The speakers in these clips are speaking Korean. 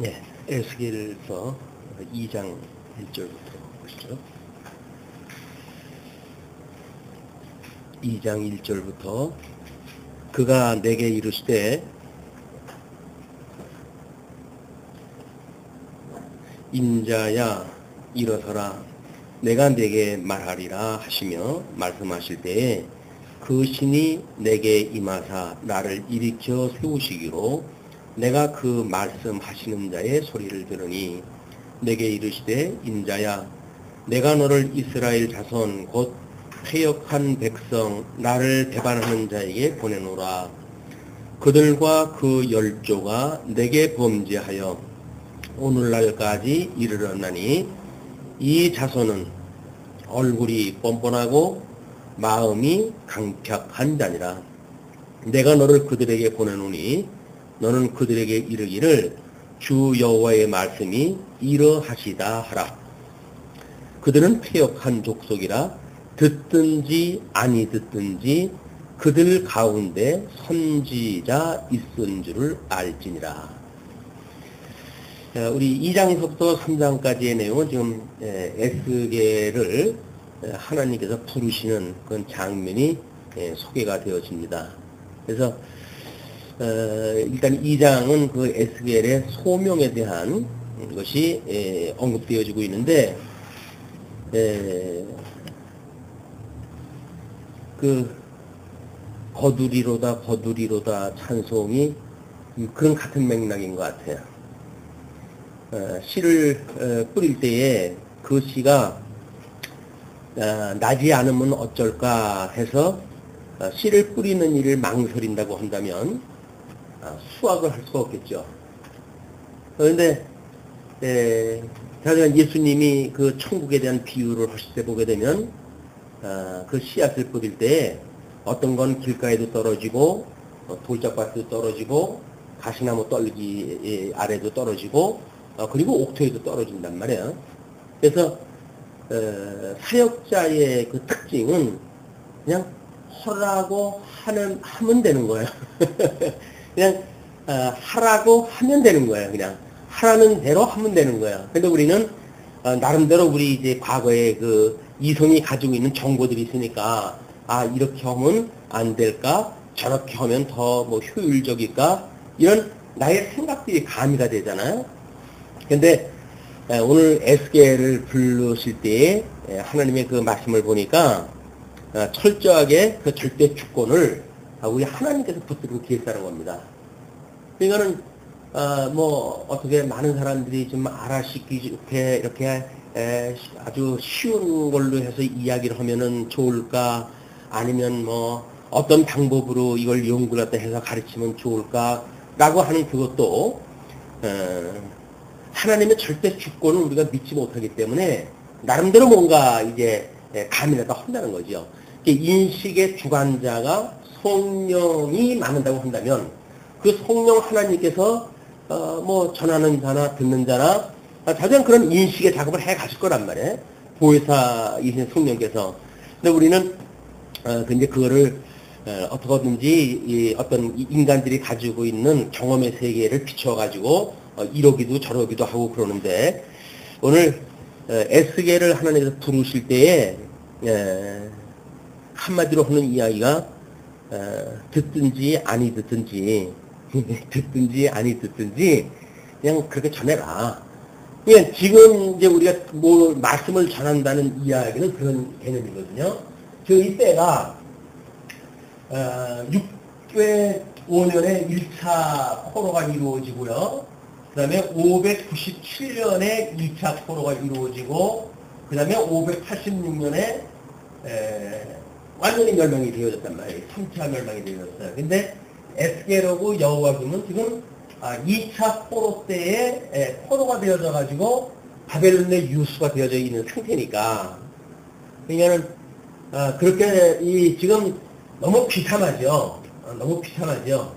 네, 에스겔서 2장 1절부터 보시죠. 2장 1절부터 그가 내게 이르시되 인자야 일어서라 내가 내게 말하리라 하시며 말씀하실 때에 그 신이 내게 임하사 나를 일으켜 세우시기로 내가 그 말씀하시는 자의 소리를 들으니 내게 이르시되 인자야 내가 너를 이스라엘 자손 곧 패역한 백성 나를 배반하는 자에게 보내노라. 그들과 그 열조가 내게 범죄하여 오늘날까지 이르렀나니 이 자손은 얼굴이 뻔뻔하고 마음이 강팍한 자니라. 내가 너를 그들에게 보내노니 너는 그들에게 이르기를 주 여호와의 말씀이 이러하시다 하라. 그들은 패역한 족속이라 듣든지 아니 듣든지 그들 가운데 선지자 있은 줄을 알지니라. 우리 2장서부터 3장까지의 내용은 지금 에스겔을 하나님께서 부르시는 그런 장면이 소개가 되어집니다. 그래서 일단 2장은 그 에스겔의 소명에 대한 것이 언급되어지고 있는데 그 거두리로다 거두리로다 찬송이 그런 같은 맥락인 것 같아요. 씨를 뿌릴 때에 그 씨가 나지 않으면 어쩔까 해서 씨를 뿌리는 일을 망설인다고 한다면 수확을 할 수가 없겠죠. 그런데 사실 예수님이 그 천국에 대한 비유를 하실 때 보게 되면 그 씨앗을 뿌릴 때 어떤 건 길가에도 떨어지고 돌짝밭에도 떨어지고 가시나무 떨기 아래도 떨어지고 그리고 옥토에도 떨어진단 말이에요. 그래서 사역자의 그 특징은 그냥 하라고 하면 되는 거예요. 그냥 하라고 하면 되는 거예요. 그냥 하라는 대로 하면 되는 거예요. 근데 우리는 나름대로 우리 이제 과거에 그 이성이 가지고 있는 정보들이 있으니까 이렇게 하면 안 될까? 저렇게 하면 더 뭐 효율적일까? 이런 나의 생각들이 가미가 되잖아요. 근데 오늘 에스겔을 부르실 때에 하나님의 그 말씀을 보니까 철저하게 그 절대 주권을 우리 하나님께서 붙들고 계시다는 겁니다. 그러니까는 뭐 어떻게 많은 사람들이 좀 알아듣기 좋게 이렇게 아주 쉬운 걸로 해서 이야기를 하면은 좋을까? 아니면 뭐 어떤 방법으로 이걸 연구를 갖다 해서 가르치면 좋을까라고 하는 그것도 하나님의 절대 주권을 우리가 믿지 못하기 때문에 나름대로 뭔가 이제 감이라도 한다는 거죠. 인식의 주관자가 성령이 많은다고 한다면 그 성령 하나님께서 뭐 전하는 자나 듣는 자나 자세한 그런 인식의 작업을 해 가실 거란 말이에요. 보혜사이신 성령께서. 근데 우리는 근데 그거를 어떻게든지 어떤 인간들이 가지고 있는 경험의 세계를 비춰가지고 이러기도 저러기도 하고 그러는데 오늘 에스겔을 하나님께서 부르실 때에 한마디로 하는 이야기가 듣든지 아니 듣든지 듣든지 아니 듣든지 그냥 그렇게 전해라. 그냥 지금 이제 우리가 뭐 말씀을 전한다는 이야기는 그런 개념이거든요. 이 때가 605년에 1차 포로가 이루어지고요. 그 다음에 597년에 2차 포로가 이루어지고 그 다음에 586년에 완전히 멸망이 되어졌단 말이에요. 3차 멸망이 되어졌어요. 근데 에스겔하고 여호와김은 지금 2차 포로 때에 포로가 되어져 가지고 바벨론의 유수가 되어져 있는 상태니까 그러니까는 그렇게 지금 너무 비참하죠. 너무 비참하죠.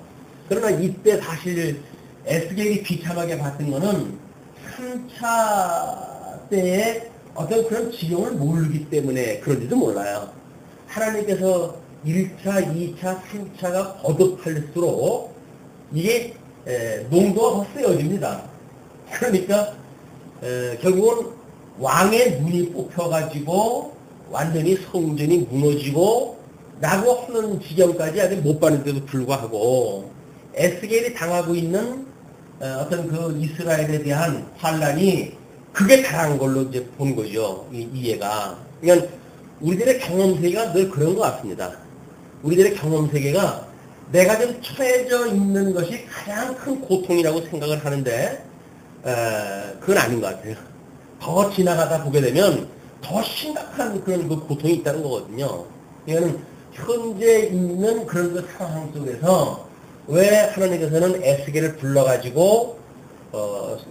그러나 이때 사실 에스겔이 비참하게 봤던 거는 3차 때에 어떤 그런 지경을 모르기 때문에 그런지도 몰라요. 하나님께서 1차, 2차, 3차가 거듭할수록 이게 농도가 더 세어집니다. 그러니까 결국은 왕의 눈이 뽑혀가지고 완전히 성전이 무너지고 라고 하는 지경까지 아직 못 봤는데도 불구하고 에스겔이 당하고 있는 어떤 그 이스라엘에 대한 환란이 그게 다른 걸로 이제 본 거죠. 이해가. 그러니까 우리들의 경험 세계가 늘 그런 것 같습니다. 우리들의 경험 세계가 내가 좀 처해져 있는 것이 가장 큰 고통이라고 생각을 하는데 그건 아닌 것 같아요. 더 지나가다 보게 되면 더 심각한 그런 그 고통이 있다는 거거든요. 이거는 현재 있는 그런 그 상황 속에서 왜 하나님께서는 에스겔을 불러가지고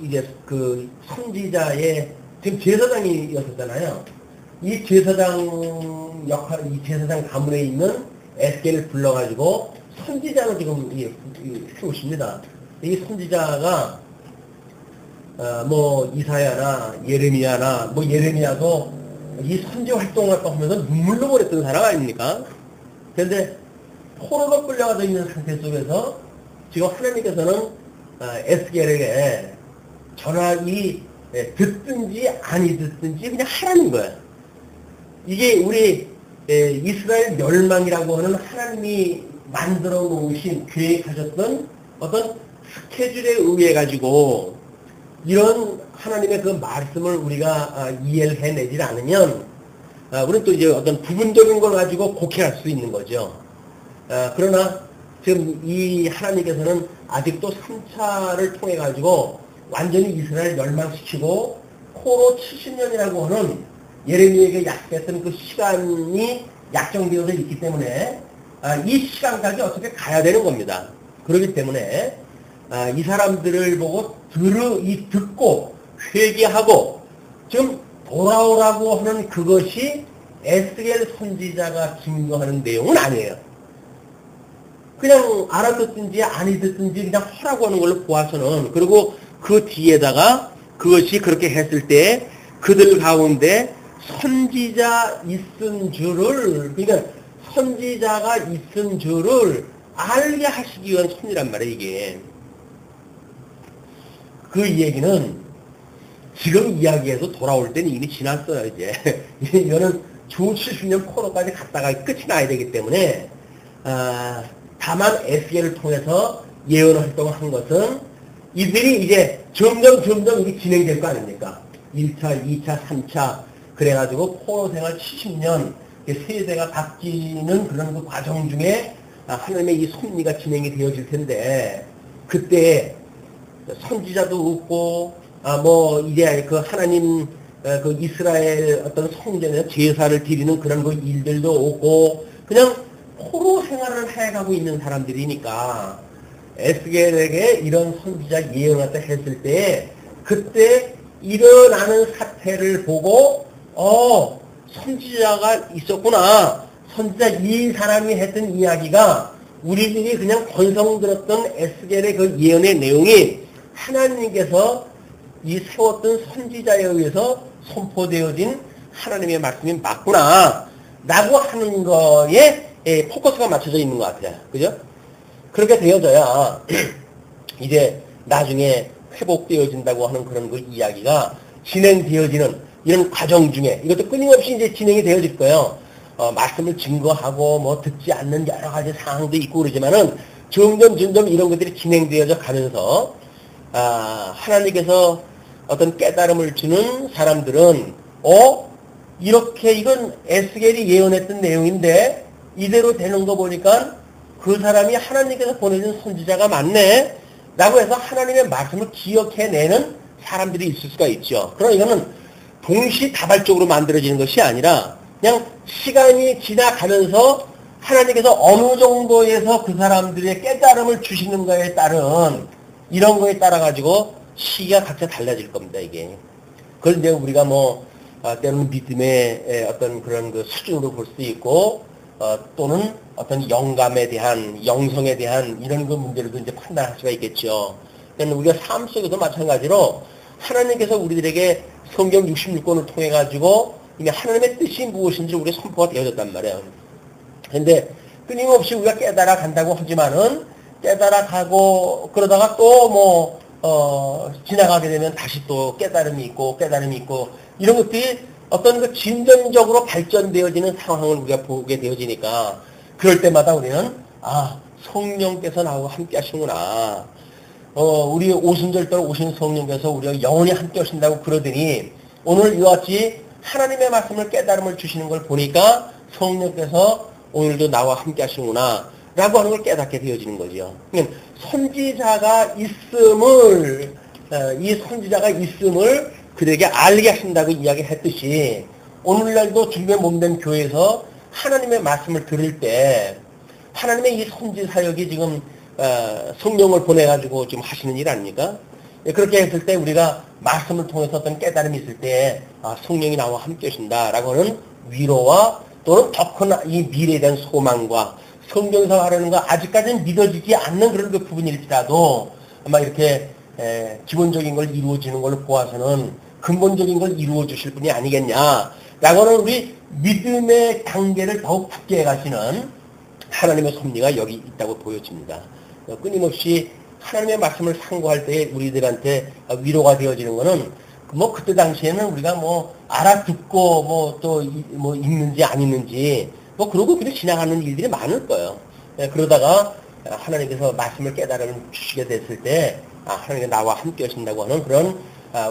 이제 그 선지자의 지금 제사장이었었잖아요. 이 제사장 역할, 이 제사장 가문에 있는 에스겔을 불러가지고 선지자로 지금 세우십니다. 이 선지자가 뭐 이사야나 예레미야나 뭐 예레미야도 이 선지 활동을 하면서 눈물로 보냈던 사람 아닙니까? 그런데 포로로 끌려가져 있는 상태 속에서 지금 하나님께서는 에스겔에게 전화기 듣든지 아니 듣든지 그냥 하라는 거예요. 이게 우리 이스라엘 멸망이라고 하는 하나님이 만들어 놓으신 계획하셨던 어떤 스케줄에 의해 가지고 이런 하나님의 그 말씀을 우리가 이해를 해내질 않으면 우리는 또 이제 어떤 부분적인 걸 가지고 곡해할 수 있는 거죠. 그러나 지금 이 하나님께서는 아직도 3차를 통해 가지고 완전히 이스라엘 멸망시키고 포로 70년이라고 하는 예레미야에게 약속했던 그 시간이 약정되어서 있기 때문에 이 시간까지 어떻게 가야 되는 겁니다. 그렇기 때문에 이 사람들을 보고 듣고 회개하고 지금 돌아오라고 하는 그것이 에스겔 선지자가 증거하는 내용은 아니에요. 그냥 알아듣든지 아니 듣든지 그냥 하라고 하는 걸로 보아서는, 그리고 그 뒤에다가 그것이 그렇게 했을 때 그들 가운데 선지자 있은 줄을, 그러니까 선지자가 있은 줄을 알게 하시기 위한 선이란 말이에요, 이게. 그 얘기는 지금 이야기해서 돌아올 때는 이미 지났어요, 이제. 이거는 주 70년 코로까지 갔다가 끝이 나야 되기 때문에, 다만 에스겔을 통해서 예언 활동을 한 것은 이들이 이제 점점 이게 진행될 거 아닙니까? 1차, 2차, 3차, 그래가지고 포로 생활 70년, 세대가 바뀌는 그런 그 과정 중에 하나님의 이 섭리가 진행이 되어질 텐데, 그때 선지자도 없고, 뭐, 이제 그 하나님, 그 이스라엘 어떤 성전에서 제사를 드리는 그런 그 일들도 없고, 그냥 포로 생활을 해가고 있는 사람들이니까, 에스겔에게 이런 선지자 예언을 했을 때, 그때 일어나는 사태를 보고, 선지자가 있었구나. 선지자 이 사람이 했던 이야기가 우리들이 그냥 건성 들었던 에스겔의 그 예언의 내용이 하나님께서 이 세웠던 선지자에 의해서 선포되어진 하나님의 말씀이 맞구나 라고 하는 거에 포커스가 맞춰져 있는 것 같아요. 그죠? 그렇게 되어져야 이제 나중에 회복되어진다고 하는 그런 그 이야기가 진행되어지는 이런 과정 중에, 이것도 끊임없이 이제 진행이 되어질 거예요. 말씀을 증거하고 뭐 듣지 않는 여러 가지 상황도 있고 그러지만은 점점 이런 것들이 진행되어져 가면서 하나님께서 어떤 깨달음을 주는 사람들은 이렇게 이건 에스겔이 예언했던 내용인데 이대로 되는 거 보니까 그 사람이 하나님께서 보내준 선지자가 맞네 라고 해서 하나님의 말씀을 기억해내는 사람들이 있을 수가 있죠. 그러나 이거는 동시다발적으로 만들어지는 것이 아니라 그냥 시간이 지나가면서 하나님께서 어느 정도에서 그 사람들의 깨달음을 주시는가에 따른 이런 거에 따라 가지고 시기가 각자 달라질 겁니다, 이게. 그걸 이제 우리가 뭐 때로는 믿음의 어떤 그런 그 수준으로 볼 수 있고 또는 어떤 영감에 대한, 영성에 대한 이런 그 문제로도 이제 판단할 수가 있겠죠. 그러니까 우리가 삶 속에도 마찬가지로 하나님께서 우리들에게 성경 66권을 통해 가지고 이미 하나님의 뜻이 무엇인지 우리 선포가 되어졌단 말이에요. 그런데 끊임없이 우리가 깨달아 간다고 하지만은 깨달아 가고 그러다가 또 뭐 지나가게 되면 다시 또 깨달음이 있고, 이런 것들이 어떤 그 진전적으로 발전되어지는 상황을 우리가 보게 되어지니까, 그럴 때마다 우리는, 성령께서 나하고 함께 하시는구나. 우리 오순절달 오신 성령께서 우리가 영원히 함께 하신다고 그러더니, 오늘 이와 같이 하나님의 말씀을 깨달음을 주시는 걸 보니까 성령께서 오늘도 나와 함께 하시는구나 라고 하는 걸 깨닫게 되어지는 거죠. 그러니까 선지자가 있음을 이 선지자가 있음을 그들에게 알게 하신다고 이야기했듯이 오늘날도 주님의 몸된 교회에서 하나님의 말씀을 들을 때 하나님의 이 선지 사역이 지금 성령을 보내가지고 지금 하시는 일 아닙니까? 그렇게 했을 때 우리가 말씀을 통해서 어떤 깨달음이 있을 때 성령이 나와 함께 하신다라고 하는 위로와 또는 더 큰 이 미래에 대한 소망과 성경에서 말하는 거 아직까지는 믿어지지 않는 그런 그 부분일지라도 아마 이렇게 기본적인 걸 이루어지는 걸 보아서는 근본적인 걸 이루어 주실 분이 아니겠냐라고 하는 우리 믿음의 단계를 더욱 굳게 해가시는 하나님의 섭리가 여기 있다고 보여집니다. 끊임없이 하나님의 말씀을 상고할 때 우리들한테 위로가 되어지는 것은 뭐 그때 당시에는 우리가 뭐 알아듣고 뭐 또 뭐 있는지 안 있는지 뭐 그러고 그냥 지나가는 일들이 많을 거예요. 그러다가 하나님께서 말씀을 깨달음을 주시게 됐을 때 하나님이 나와 함께 하신다고 하는 그런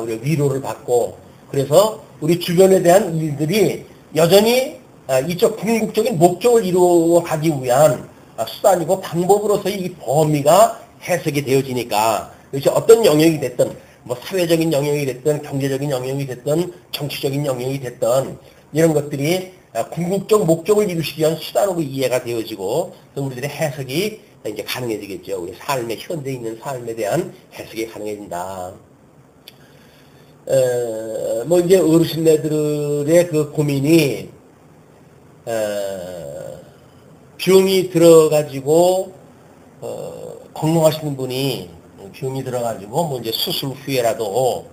우리가 위로를 받고 그래서 우리 주변에 대한 일들이 여전히 이쪽 궁극적인 목적을 이루어 가기 위한 수단이고 방법으로서의 이 범위가 해석이 되어지니까 이것이 어떤 영역이 됐든 뭐 사회적인 영역이 됐든 경제적인 영역이 됐든 정치적인 영역이 됐든 이런 것들이 궁극적 목적을 이루시기 위한 수단으로 이해가 되어지고 또 우리들의 해석이 이제 가능해지겠죠. 우리 삶의 현재 있는 삶에 대한 해석이 가능해진다. 뭐 이제 어르신네들의 그 고민이 병이 들어가지고 건강하시는 분이 병이 들어가지고 뭐 이제 수술 후에라도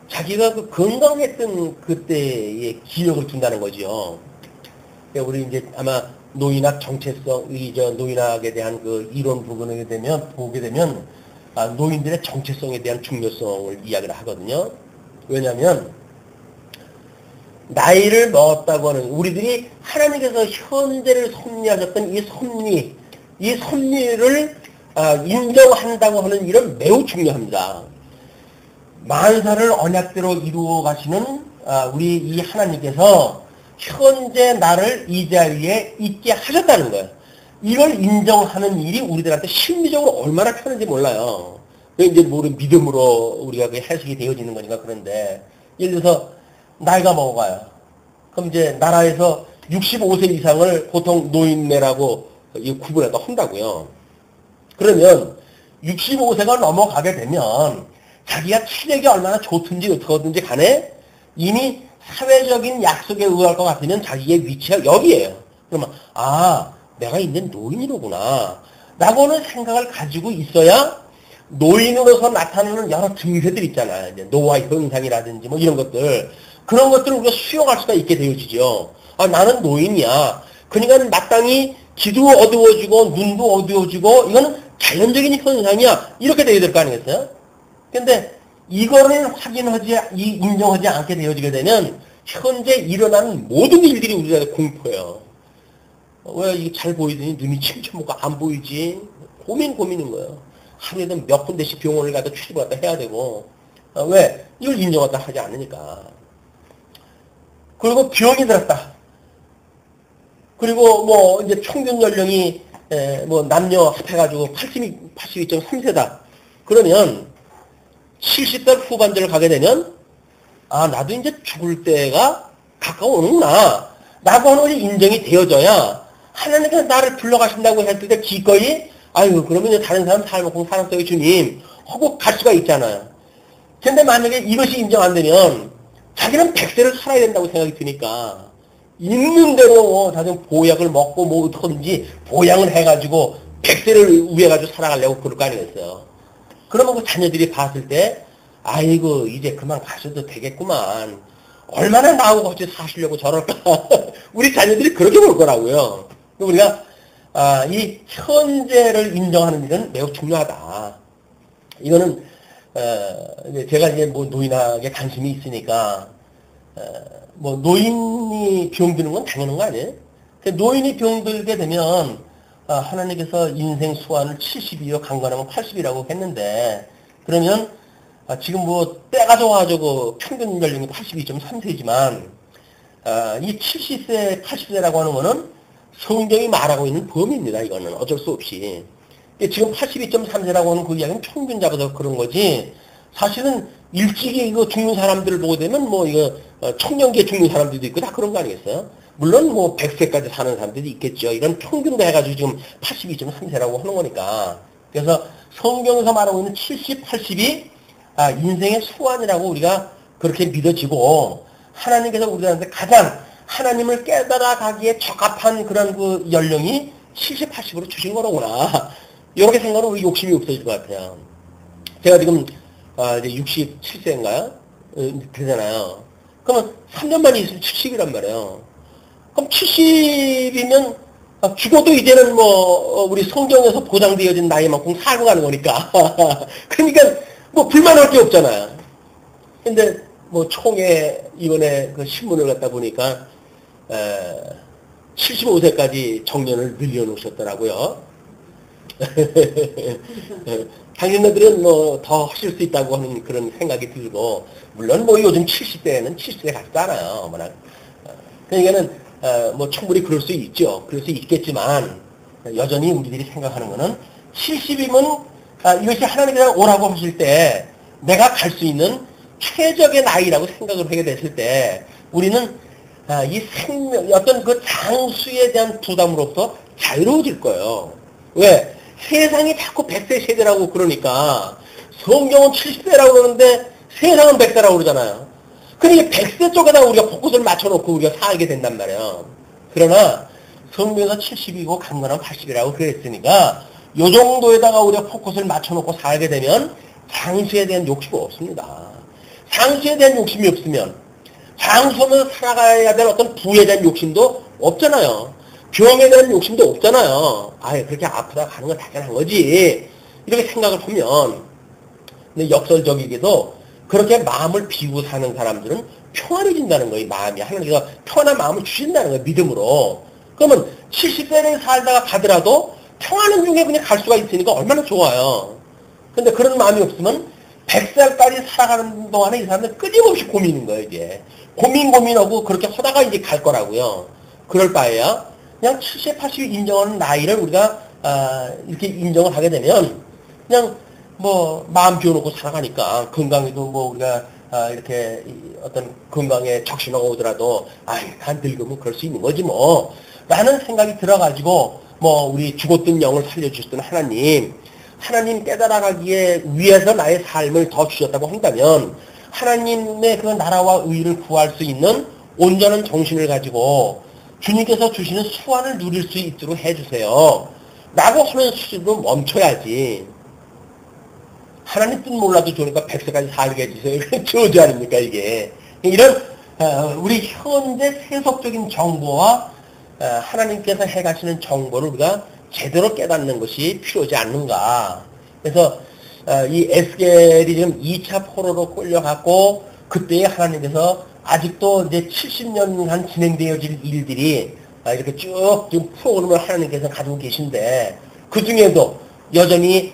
자기가 그 건강했던 그때의 기억을 둔다는 거죠. 그러니까 우리 이제 아마 노인학 정체성, 노인학에 대한 그 이론 부분에 보게 되면 노인들의 정체성에 대한 중요성을 이야기를 하거든요. 왜냐하면 나이를 먹었다고 하는 우리들이 하나님께서 현재를 섭리하셨던 이 섭리를 인정한다고 하는 일은 매우 중요합니다. 만사를 언약대로 이루어 가시는 우리 이 하나님께서 현재 나를 이 자리에 있게 하셨다는 거예요. 이걸 인정하는 일이 우리들한테 심리적으로 얼마나 편한지 몰라요. 이제 모든 믿음으로 우리가 해석이 되어지는 거니까 그런데 예를 들어서 나이가 먹어가요. 그럼 이제 나라에서 65세 이상을 보통 노인네라고 구분해서 한다고요. 그러면 65세가 넘어가게 되면 자기가 체력이 얼마나 좋든지 어떻게든지 간에 이미 사회적인 약속에 의할 것 같으면 자기의 위치가 여기에요. 그러면 내가 이제 노인이로구나 라고는 생각을 가지고 있어야 노인으로서 나타나는 여러 증세들 있잖아요. 이제 노화 현상이라든지 뭐 이런 것들 그런 것들을 우리가 수용할 수가 있게 되어지죠. 나는 노인이야. 그러니까 마땅히 귀도 어두워지고 눈도 어두워지고 이거는 자연적인 현상이야. 이렇게 되어야 될 거 아니겠어요? 근데 이거를 인정하지 않게 되어지게 되면 현재 일어나는 모든 일들이 우리가 공포예요. 왜 이게 잘 보이더니 눈이 침침하고 안 보이지? 고민인 거예요. 하루에도 몇 군데씩 병원을 가다 출입을 갖다 해야 되고 왜? 이걸 인정하다 하지 않으니까. 그리고 병이 들었다. 그리고 뭐 이제 평균 연령이 뭐 남녀 합해가지고 82.3세다. 그러면 70대 후반대를 가게 되면 나도 이제 죽을 때가 가까워오는구나 라고 하는 것이 인정이 되어져야 하나님께서 나를 불러가신다고 했을 때 기꺼이 그러면 이제 다른 사람 삶을 살았어요 주님 하고 갈 수가 있잖아요. 근데 만약에 이것이 인정 안 되면 자기는 100세를 살아야 된다고 생각이 드니까 있는 대로 자기는 보약을 먹고 뭐 어떻게든지 보양을 해가지고 100세를 위해가지고 살아가려고 그럴 거 아니겠어요. 그러면 그 자녀들이 봤을 때 이제 그만 가셔도 되겠구만. 얼마나 나하고 같이 사시려고 저럴까. 우리 자녀들이 그렇게 볼 거라고요. 우리가 이 현재를 인정하는 일은 매우 중요하다. 이거는 이제 제가 이제 뭐 노인학에 관심이 있으니까 뭐 노인이 병드는 건 당연한 거 아니에요? 노인이 병들게 되면 하나님께서 인생 수완을 70이요 강건하면 80이라고 했는데 그러면 지금 뭐 때가 좋아가지고 평균 연령이 82.3세지만 이 70세, 80세라고 하는 거는 성경이 말하고 있는 범위입니다. 이거는 어쩔 수 없이. 지금 82.3세라고 하는 그 이야기는 평균 잡아서 그런 거지. 사실은 일찍이 이거 죽는 사람들을 보게 되면 뭐 이거 청년기에 죽는 사람들도 있고 다 그런 거 아니겠어요? 물론 뭐 100세까지 사는 사람들도 있겠죠. 이런 평균도 해가지고 지금 82.3세라고 하는 거니까. 그래서 성경에서 말하고 있는 70, 80이 인생의 수완이라고 우리가 그렇게 믿어지고 하나님께서 우리한테 가장 하나님을 깨달아 가기에 적합한 그런 그 연령이 70, 80으로 주신 거로구나. 이렇게 생각하면 우리 욕심이 없어질 것 같아요. 제가 지금 이제 67세인가요? 되잖아요. 그러면 3년만 있으면 70이란 말이에요. 그럼 70이면 죽어도 이제는 뭐 우리 성경에서 보장되어진 나이만큼 살고 가는 거니까. 그러니까 뭐 불만할 게 없잖아요. 근데 뭐 총회 이번에 그 신문을 갖다 보니까 75세까지 정년을 늘려놓으셨더라고요. 당신네들은 뭐 더 하실 수 있다고 하는 그런 생각이 들고 물론 뭐 요즘 70대에는 70세 같지도 않아요. 그러니까는 뭐 충분히 그럴 수 있죠. 그럴 수 있겠지만 여전히 우리들이 생각하는 거는 70이면 이것이 하나님께서 오라고 하실 때 내가 갈 수 있는 최적의 나이라고 생각을 하게 됐을 때 우리는 이 생명 어떤 그 장수에 대한 부담으로부터 자유로워질 거예요. 왜? 세상이 자꾸 100세 세대라고 그러니까 성경은 70세라고 그러는데 세상은 100세라고 그러잖아요. 그러니까 100세 쪽에다 우리가 포커스를 맞춰놓고 우리가 살게 된단 말이에요. 그러나 성경에서 70이고 강건하면 80이라고 그랬으니까 요 정도에다가 우리가 포커스를 맞춰놓고 살게 되면 장수에 대한 욕심이 없습니다. 장수에 대한 욕심이 없으면 장수하면서 살아가야 될 어떤 부에 대한 욕심도 없잖아요. 병에 대한 욕심도 없잖아요. 그렇게 아프다 가는 건 당연한 거지. 이렇게 생각을 하면 근데 역설적이게도 그렇게 마음을 비우고 사는 사람들은 평안해진다는 거예요. 마음이 하나님께서 평안한 마음을 주신다는 거예요. 믿음으로. 그러면 70세를 살다가 가더라도 평안한 중에 그냥 갈 수가 있으니까 얼마나 좋아요. 근데 그런 마음이 없으면 100살까지 살아가는 동안에 이 사람들은 끊임없이 고민인 거예요. 이게 고민하고 그렇게 하다가 이제 갈 거라고요. 그럴 바에야 그냥 70, 80 인정하는 나이를 우리가 이렇게 인정을 하게 되면 그냥 뭐 마음 비워놓고 살아가니까 건강에도 뭐 우리가 이렇게 어떤 건강에 적신호가 오더라도 안 늙으면 그럴 수 있는 거지 뭐 라는 생각이 들어가지고 뭐 우리 죽었던 영을 살려주셨던 하나님 깨달아가기에 위해서 나의 삶을 더 주셨다고 한다면 하나님의 그 나라와 의를 구할 수 있는 온전한 정신을 가지고 주님께서 주시는 수완을 누릴 수 있도록 해주세요. 라고 하는 수준으로 멈춰야지. 하나님 뜻 몰라도 좋으니까 100세까지 살게 해주세요. 저주 아닙니까 이게. 이런 우리 현재 세속적인 정보와 하나님께서 해가시는 정보를 우리가 제대로 깨닫는 것이 필요하지 않는가. 그래서 이 에스겔이 지금 2차 포로로 끌려갔고 그때에 하나님께서 아직도 이제 70년간 진행되어질 일들이 이렇게 쭉 지금 프로그램을 하나님께서 가지고 계신데 그 중에도 여전히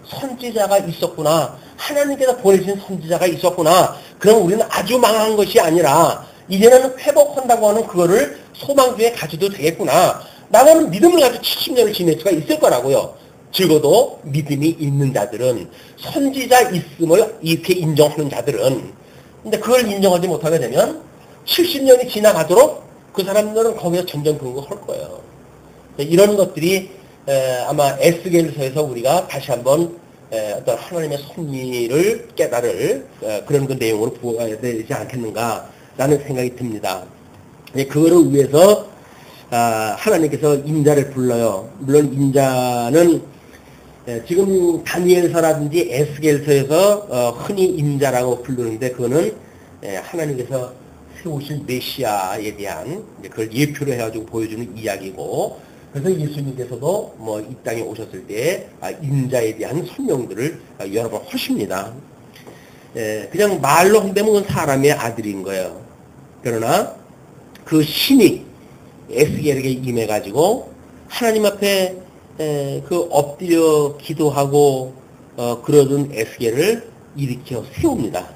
선지자가 있었구나. 하나님께서 보내신 선지자가 있었구나. 그럼 우리는 아주 망한 것이 아니라 이제는 회복한다고 하는 그거를 소망주에 가져도 되겠구나. 나는 믿음을 가지고 70년을 지낼 수가 있을 거라고요. 적어도 믿음이 있는 자들은 선지자 있음을 이렇게 인정하는 자들은 근데 그걸 인정하지 못하게 되면 70년이 지나가도록 그 사람들은 거기서 전전긍긍할 거예요. 이런 것들이 아마 에스겔서에서 우리가 다시 한번 어떤 하나님의 섭리를 깨달을 그런 그 내용으로 보아야 되지 않겠는가라는 생각이 듭니다. 그거를 위해서 하나님께서 인자를 불러요. 물론 인자는 지금 다니엘서라든지 에스겔서에서 흔히 인자라고 부르는데 그거는 하나님께서 세우신 메시아에 대한 그걸 예표로 해가지고 보여주는 이야기고 그래서 예수님께서도 뭐 이 땅에 오셨을 때 인자에 대한 설명들을 여러 번 하십니다. 그냥 말로 한다면 사람의 아들인 거예요. 그러나 그 신이 에스겔에게 임해가지고 하나님 앞에 그 엎드려 기도하고 그러던 에스겔을 일으켜 세웁니다.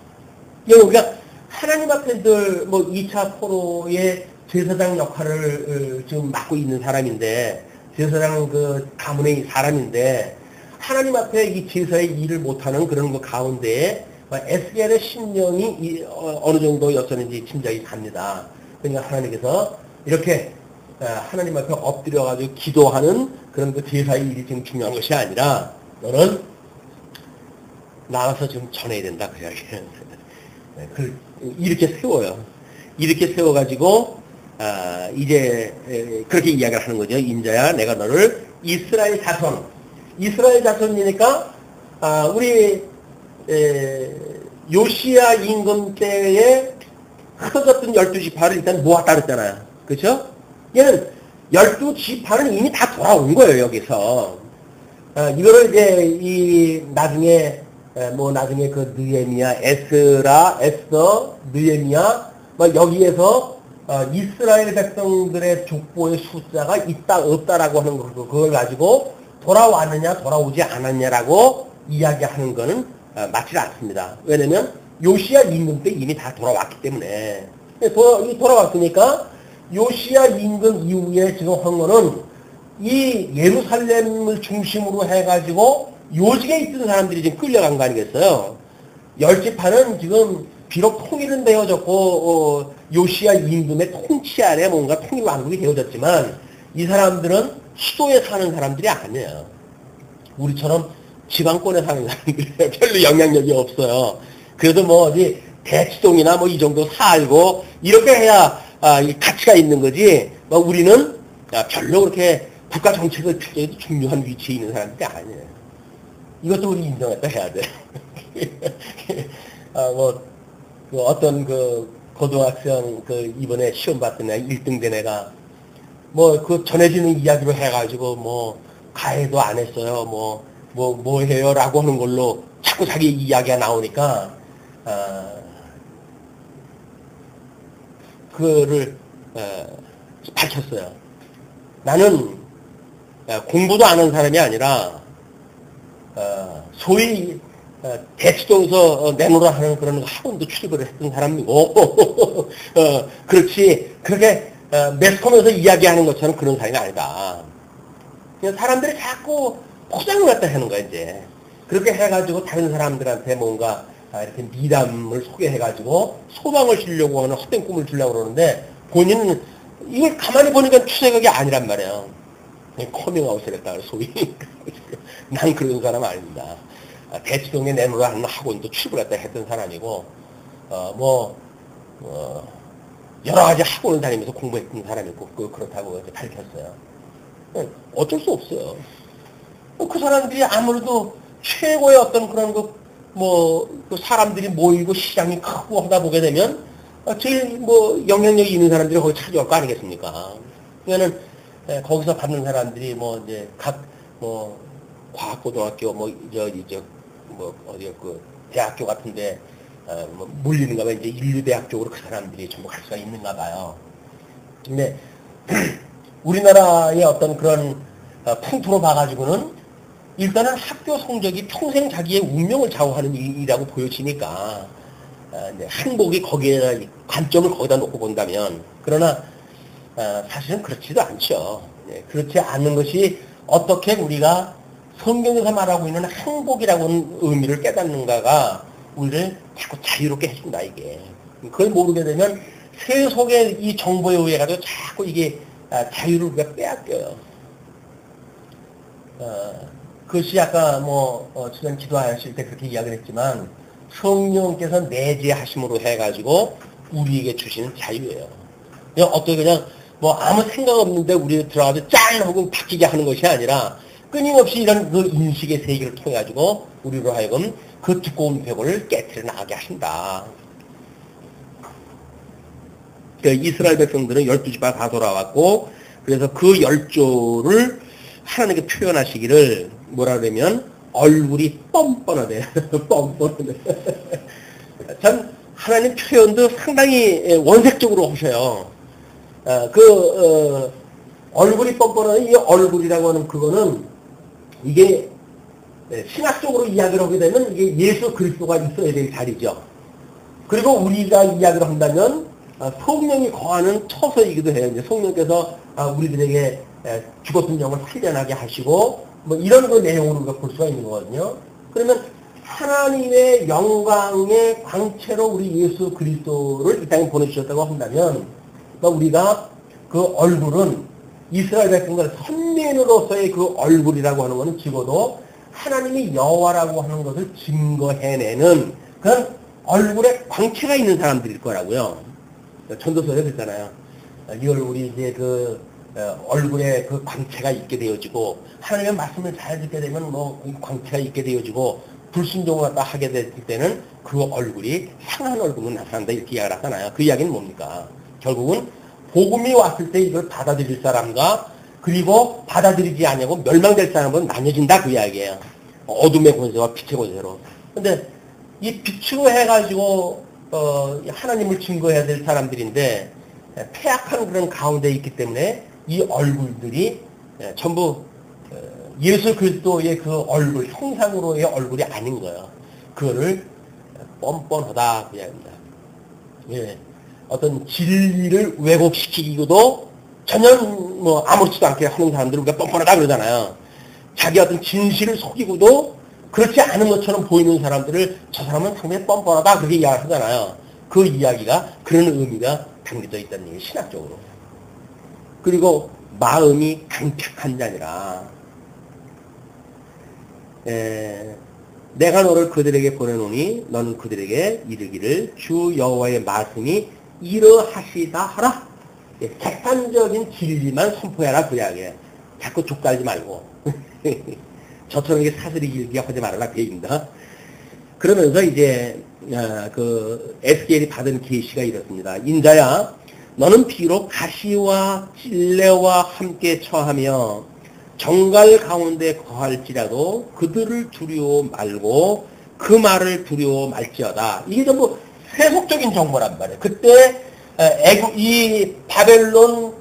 그러니까 하나님 앞에 늘 뭐 2차 포로의 제사장 역할을 지금 맡고 있는 사람인데, 제사장 그 가문의 사람인데, 하나님 앞에 이 제사의 일을 못하는 그런 그 가운데에 에스겔의 신령이 어느 정도였었는지 짐작이 갑니다. 그러니까 하나님께서 이렇게 하나님 앞에 엎드려가지고 기도하는 그런 그 제사의 일이 지금 중요한 것이 아니라, 너는 나가서 좀 전해야 된다. 그 이야기예요. 이렇게 세워요. 이렇게 세워가지고, 이제, 그렇게 이야기를 하는 거죠. 인자야, 내가 너를 이스라엘 자손이니까, 우리, 요시야 임금 때에 흩어졌던 12지파를 일단 모았다 그랬잖아요. 그렇죠? 얘는 12지파는 이미 다 돌아온 거예요, 여기서. 이거를 이제, 나중에 그 느헤미야, 에스더, 느헤미야, 여기에서 이스라엘 백성들의 족보의 숫자가 있다 없다라고 하는 거, 그걸 가지고 돌아왔느냐 돌아오지 않았냐라고 이야기하는 거는 맞지 않습니다. 왜냐면 요시야 임금 때 이미 다 돌아왔기 때문에. 돌아왔으니까 요시야 임금 이후에 지금 한 거는 이 예루살렘을 중심으로 해가지고 요직에 있던 사람들이 지금 끌려간 거 아니겠어요? 10지파는 지금 비록 통일은 되어졌고 요시야 임금의 통치 아래 뭔가 통일 왕국이 되어졌지만 이 사람들은 수도에 사는 사람들이 아니에요. 우리처럼 지방권에 사는 사람들이 별로 영향력이 없어요. 그래도 뭐 어디 대치동이나 뭐 이 정도 살고 이렇게 해야 가치가 있는 거지. 우리는 별로 그렇게 국가 정책을 특별히 중요한 위치에 있는 사람들이 아니에요. 이것도 우리 인정했다 해야 돼. 어떤 고등학생 이번에 시험 봤던 애 1등 된 애가 전해지는 이야기로 해가지고 가해도 안 했어요. 뭐 해요? 라고 하는 걸로 자꾸 자기 이야기가 나오니까, 그거를, 밝혔어요. 나는, 공부도 안 한 사람이 아니라, 소위, 대치동에서 내놓으라 하는 그런 학원도 출입을 했던 사람이고, 그렇지, 그렇게, 매스컴에서 이야기하는 것처럼 그런 사람이 아니다. 그냥 사람들이 자꾸 포장을 갖다 하는 거야, 이제. 그렇게 해가지고 다른 사람들한테 뭔가, 이렇게 미담을 소개해가지고 소망을 주려고 하는 헛된 꿈을 주려고 그러는데, 본인은 이걸 가만히 보니까 추세각이 아니란 말이에요. 커밍아웃을 했다, 소위. 난 그런 사람 아닙니다. 대치동에 내놓으라 하는 학원도 출입했다 했던 사람이고, 여러 가지 학원을 다니면서 공부했던 사람이고, 그렇다고 밝혔어요. 어쩔 수 없어요. 그 사람들이 아무래도 최고의 어떤 그런 그 사람들이 모이고 시장이 크고 하다 보게 되면, 제일 영향력이 있는 사람들이 거기 찾아올 거 아니겠습니까? 그러니까는, 거기서 받는 사람들이 이제 과학고등학교, 대학교 같은데, 몰리는가 봐요. 이제 인류대학 쪽으로 그 사람들이 전부 갈 수가 있는가 봐요. 근데, 우리나라의 어떤 그런 풍토로 봐가지고는 일단은 학교 성적이 평생 자기의 운명을 좌우하는 일이라고 보여지니까, 행복이 거기에, 관점을 거기다 놓고 본다면, 그러나, 사실은 그렇지도 않죠. 그렇지 않는 것이 어떻게 우리가 성경에서 말하고 있는 행복이라고 하는 의미를 깨닫는가가 우리를 자꾸 자유롭게 해준다, 이게. 그걸 모르게 되면 세속의 이 정보에 의해가지고 자꾸 이게 자유를 우리가 빼앗겨요. 그것이 아까 지난 기도하실 때 그렇게 이야기를 했지만 성령께서 내재하심으로 해가지고 우리에게 주시는 자유예요. 그냥 어떻게 그냥 아무 생각 없는데 우리 들어가서 짠 하고 바뀌게 하는 것이 아니라 끊임없이 이런 그 인식의 세계를 통해 가지고 우리로 하여금 그 두꺼운 벽을 깨트려 나가게 하신다. 이스라엘 백성들은 12지파 다 돌아왔고 그래서 그 열조를 하나님께 표현하시기를 뭐라 그러면 얼굴이 뻔뻔하대. 뻔뻔하대. 참 하나님 표현도 상당히 원색적으로 하셔요. 얼굴이 뻔뻔한 이 얼굴이라고 하는 그거는 이게 신학적으로 이야기를 하게 되면 이게 예수 그리스도가 있어야 될 자리죠. 그리고 우리가 이야기를 한다면 성령이 거하는 처소이기도 해요. 이제 성령께서 우리들에게 죽었던 영을 살려나게 하시고 뭐 이런 그 내용으로 우리가 볼 수가 있는 거거든요. 그러면 하나님의 영광의 광채로 우리 예수 그리스도를 이 땅에 보내주셨다고 한다면 우리가 그 얼굴은 이스라엘 백성들 선민으로서의 그 얼굴이라고 하는 것은 적어도 하나님이 여호와라고 하는 것을 증거해내는 그런 얼굴에 광채가 있는 사람들일 거라고요. 전도서에 그랬잖아요. 이 얼굴이 이제 얼굴에 그 광채가 있게 되어지고 하나님의 말씀을 잘 듣게 되면 뭐 광채가 있게 되어지고 불순종을 갖다 하게 될 때는 그 얼굴이 상한 얼굴로 나타난다 이렇게 이야기를 하잖아요. 그 이야기는 뭡니까? 결국은 복음이 왔을 때 이걸 받아들일 사람과 그리고 받아들이지 않냐고 멸망될 사람은 나뉘어진다 그 이야기예요. 어둠의 권세와 빛의 권세로. 근데 이 빛으로 해가지고 하나님을 증거해야 될 사람들인데 패악한 그런 가운데 있기 때문에 이 얼굴들이 전부 예수 그리스도의 그 얼굴, 형상으로의 얼굴이 아닌 거예요. 그거를 뻔뻔하다 그 이야기입니다. 예. 어떤 진리를 왜곡시키기도 전혀 뭐 아무렇지도 않게 하는 사람들을 우리가 뻔뻔하다 그러잖아요. 자기 어떤 진실을 속이고도 그렇지 않은 것처럼 보이는 사람들을 저 사람은 상당히 뻔뻔하다 그렇게 이야기하잖아요. 그 이야기가 그런 의미가 담겨져 있다는 얘기 신학적으로. 그리고 마음이 강팍한 자니라. 내가 너를 그들에게 보내노니 너는 그들에게 이르기를 주 여호와의 말씀이 이러하시다 하라. 객관적인 진리만 선포해라 그 이야기예요. 자꾸 족달지 말고 저처럼 이게 사슬이 길게 하지 말아라 그 얘기입니다. 그러면서 이제 에스겔이 받은 계시가 이렇습니다. 인자야 너는 비록 가시와 찔레와 함께 처하며 정갈 가운데 거할지라도 그들을 두려워 말고 그 말을 두려워 말지어다. 이게 전부 세속적인 정보란 말이에요. 그때 이 바벨론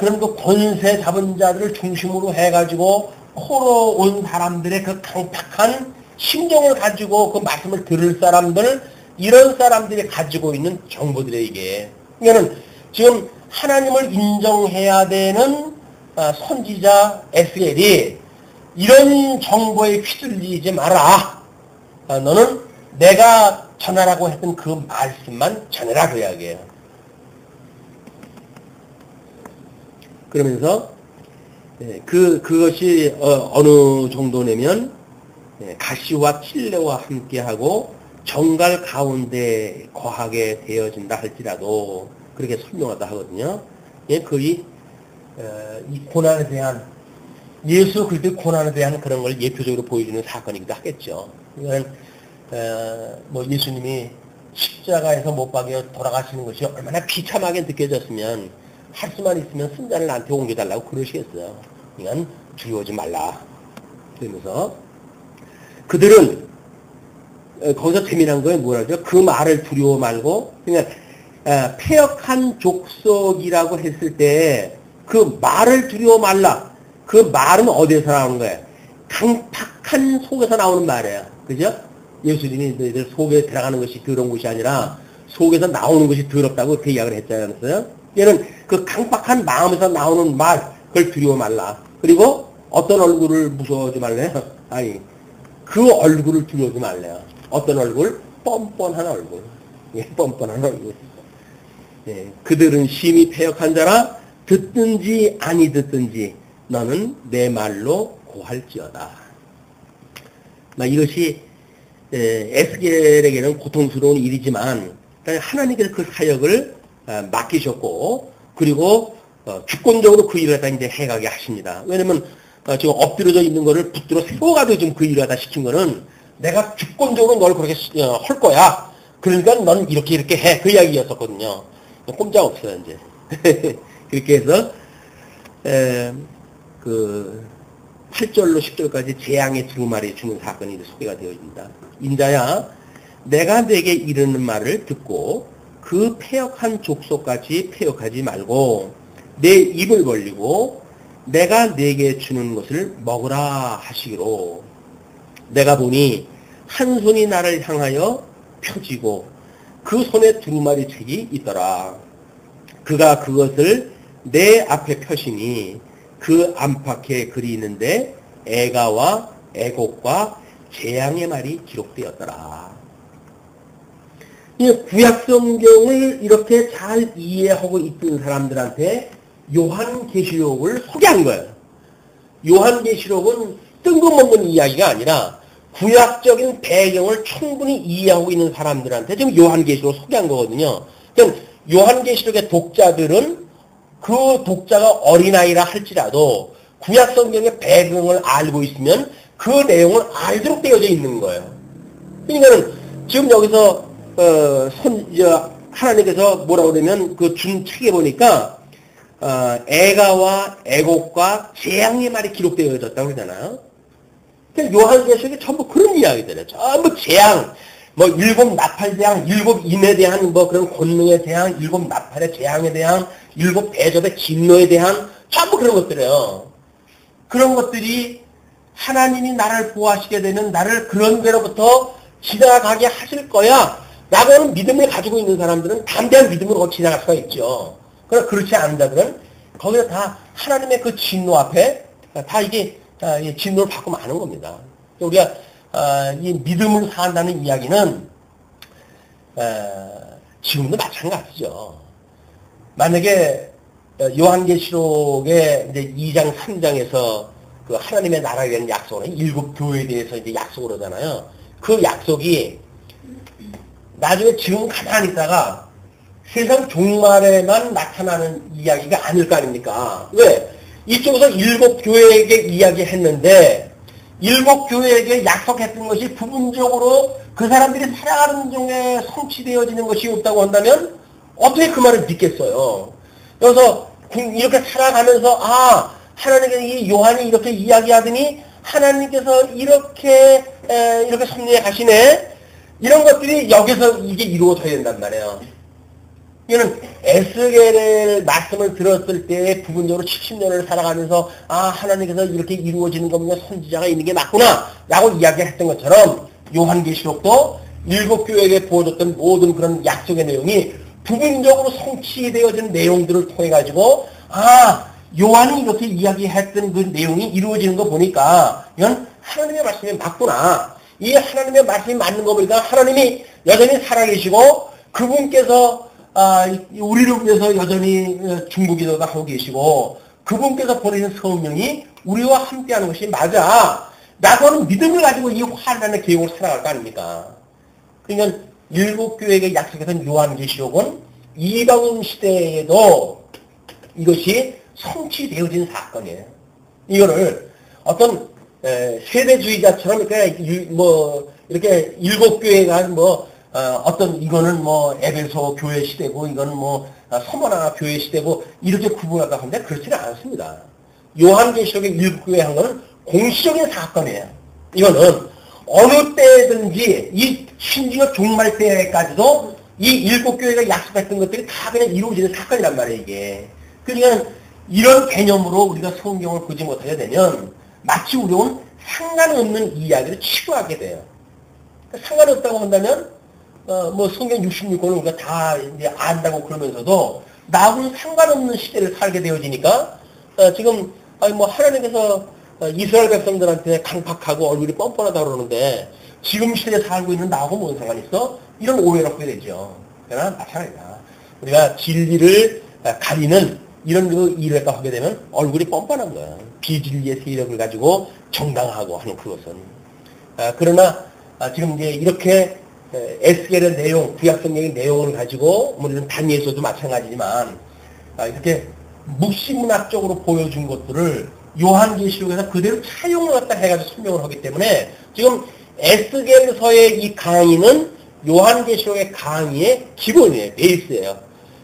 그런 그 권세 잡은 자들을 중심으로 해가지고 코로 온 사람들의 그 강팍한 심정을 가지고 그 말씀을 들을 사람들, 이런 사람들이 가지고 있는 정보들이에요, 이게. 그러니까는 지금 하나님을 인정해야 되는 선지자 에스겔이 이런 정보에 휘둘리지 마라. 너는 내가 전하라고 했던 그 말씀만 전해라 그 이야기예요. 그러면서 그것이 어느 정도냐면 가시와 칠레와 함께하고 정갈 가운데 거하게 되어진다 할지라도 그렇게 설명하다 하거든요. 거의 이 고난에 대한 예수 그리스도의 고난에 대한 그런 걸 예표적으로 보여주는 사건이기도 하겠죠. 그러니까 뭐 예수님이 십자가에서 못 박여 돌아가시는 것이 얼마나 비참하게 느껴졌으면 할 수만 있으면 순잔을 나한테 옮겨달라고 그러시겠어요. 그러니까 두려워하지 말라. 그러면서 그들은 거기서 재미난 거에 뭐라죠? 그 말을 두려워 말고 그냥 패역한 족속이라고 했을 때 그 말을 두려워 말라. 그 말은 어디에서 나오는 거예요? 강팍한 속에서 나오는 말이에요. 그죠? 예수님이 너희들 속에 들어가는 것이 더러운 것이 아니라 속에서 나오는 것이 더럽다고 그렇게 이야기를 했잖아요. 얘는 그 강팍한 마음에서 나오는 말, 그걸 두려워 말라. 그리고 어떤 얼굴을 무서워하지 말래요? 아니, 그 얼굴을 두려워하지 말래요. 어떤 얼굴? 뻔뻔한 얼굴. 예, 뻔뻔한 얼굴. 예, 그들은 심히 패역한 자라 듣든지 아니 듣든지 너는 내 말로 고할지어다. 이것이 에스겔에게는 고통스러운 일이지만 하나님께서 그 사역을 맡기셨고 그리고 주권적으로 그 일을 갖다 이제 해가게 하십니다. 왜냐면 지금 엎드려져 있는 거를 붙들어 세워가지고 지금 그 일을 갖다 시킨 거는 내가 주권적으로 널 그렇게 할 거야. 그러니까 넌 이렇게 해. 그 이야기였었거든요. 꼼짝 없어요 이제. 그렇게 해서 그 8절로 10절까지 재앙의 두루마리 주는 사건이 소개가 되어집니다. 인자야, 내가 네게 이르는 말을 듣고 그 패역한 족속까지 패역하지 말고 내 입을 벌리고 내가 네게 주는 것을 먹으라 하시기로. 내가 보니 한 손이 나를 향하여 펴지고 그 손에 두루마리 책이 있더라. 그가 그것을 내 앞에 펴시니 그 안팎에 글이 있는데 애가와 애곡과 재앙의 말이 기록되었더라. 이 구약성경을 이렇게 잘 이해하고 있던 사람들한테 요한계시록을 소개한 거예요. 요한계시록은 뜬금없는 이야기가 아니라 구약적인 배경을 충분히 이해하고 있는 사람들한테 지금 요한계시록을 소개한 거거든요. 그럼 요한계시록의 독자들은 그 독자가 어린아이라 할지라도 구약성경의 배경을 알고 있으면 그 내용을 알도록 되어져 있는 거예요. 그러니까는 지금 여기서 하나님께서 뭐라고 그러면 그 준 책에 보니까 애가와 애곡과 재앙의 말이 기록되어졌다고 그러잖아요. 그러니까 요한계시록이 전부 그런 이야기들이에요. 전부 재앙, 뭐 일곱 나팔 재앙, 일곱 인에 대한 뭐 그런 권능에 대한, 일곱 나팔의 재앙에 대한, 일곱 대접의 진노에 대한 전부 그런 것들이에요. 그런 것들이 하나님이 나를 보호하시게 되면 나를 그런 데로부터 지나가게 하실 거야 라고는 믿음을 가지고 있는 사람들은 담대한 믿음으로 거기 지나갈 수가 있죠. 그러나 그렇지 않은 자들은 거기서 다 하나님의 그 진노 앞에 다 이게 진노를 받고 마는 겁니다. 우리가 이 믿음으로 산다는 이야기는 지금도 마찬가지죠. 만약에 요한계시록의 이제 2장, 3장에서 그 하나님의 나라에 대한 약속은 일곱 교회에 대해서 이제 약속을 하잖아요. 그 약속이 나중에 지금 가만히 있다가 세상 종말에만 나타나는 이야기가 아닐 거 아닙니까? 왜? 이쪽에서 일곱 교회에게 이야기했는데 일곱 교회에게 약속했던 것이 부분적으로 그 사람들이 살아가는 중에 성취되어지는 것이 없다고 한다면 어떻게 그 말을 믿겠어요? 그래서 이렇게 살아가면서 하나님께서 이 요한이 이렇게 이야기하더니 하나님께서 이렇게 섭리해 가시네. 이런 것들이 여기서 이게 이루어져야 된단 말이에요. 이거는 에스겔의 말씀을 들었을 때 부분적으로 70년을 살아가면서 하나님께서 이렇게 이루어지는 겁니다. 선지자가 있는 게 맞구나 라고 이야기했던 것처럼 요한계시록도 일곱 교회에게 보여줬던 모든 그런 약속의 내용이 부분적으로 성취되어진 내용들을 통해 가지고 요한이 이렇게 이야기했던 그 내용이 이루어지는 거 보니까 이건 하나님의 말씀이 맞구나. 이 하나님의 말씀이 맞는 거 보니까 하나님이 여전히 살아계시고 그분께서 우리를 위해서 여전히 중보기도가 하고 계시고 그분께서 보내신 성령이 우리와 함께하는 것이 맞아. 라고는 믿음을 가지고 이 환란의 계획을 살아갈 거 아닙니까? 그러니까 일곱 교회에게 약속했던 요한계시록은 이방인 시대에도 이것이 성취되어진 사건이에요. 이거를 어떤 세대주의자처럼 이렇게 일곱 교회가 어떤 이거는 에베소 교회 시대고 이거는 서머나 교회 시대고 이렇게 구분하다 하는데 그렇지는 않습니다. 요한계시록의 일곱 교회 한 거는 공식적인 사건이에요. 이거는 어느 때든지 이 심지어 종말 때까지도 이 일곱 교회가 약속했던 것들이 다 그냥 이루어지는 사건이란 말이에요, 이게. 그러니까 이런 개념으로 우리가 성경을 보지 못하게 되면 마치 우리는 상관없는 이야기를 치부하게 돼요. 그러니까 상관없다고 한다면 성경 66권을 우리가 다 이제 안다고 그러면서도 나하고는 상관없는 시대를 살게 되어지니까 지금 하나님께서 이스라엘 백성들한테 강팍하고 얼굴이 뻔뻔하다 그러는데 지금 시대에 살고 있는 나하고 뭔 상관이 있어? 이런 오해를 하게 되죠. 그러나 마찬가지다. 우리가 진리를 가리는 이런 일을 하게 되면 얼굴이 뻔뻔한 거야. 비진리의 세력을 가지고 정당하고 하는 그것은. 그러나 지금 이제 이렇게 에스겔의 내용, 구약성경의 내용을 가지고 우리는 다니엘서도 마찬가지지만 이렇게 묵시문학적으로 보여준 것들을 요한계시록에서 그대로 차용을 갖다 해가지고 설명을 하기 때문에 지금 에스겔서의 이 강의는 요한계시록의 강의의 기본이에요. 베이스예요.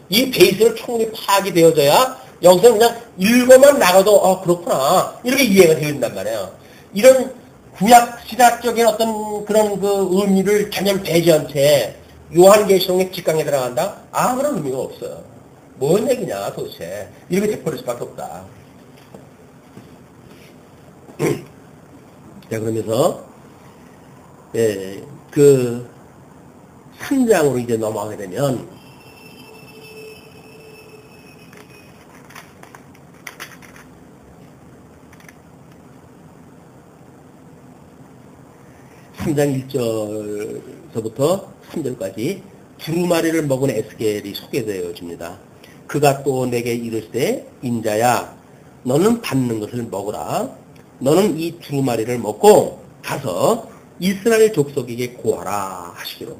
이 베이스를 충분히 파악이 되어져야 여기서 그냥 읽어만 나가도 그렇구나 이렇게 이해가 되어진단 말이에요. 이런 구약 신학적인 어떤 그런 그 의미를 전혀 배제한 채 요한계시록의 직강에 들어간다? 그런 의미가 없어요. 뭔 얘기냐 도대체. 이렇게 돼버릴 수밖에 없다. 자, 그러면서 그 3장으로 이제 넘어가게 되면 (3장) 1절서부터 3절까지 두루마리를 먹은 에스겔이 소개되어집니다. 그가 또 내게 이르시되 인자야 너는 받는 것을 먹으라. 너는 이 두루마리를 먹고 가서 이스라엘 족속에게 고하라 하시기로.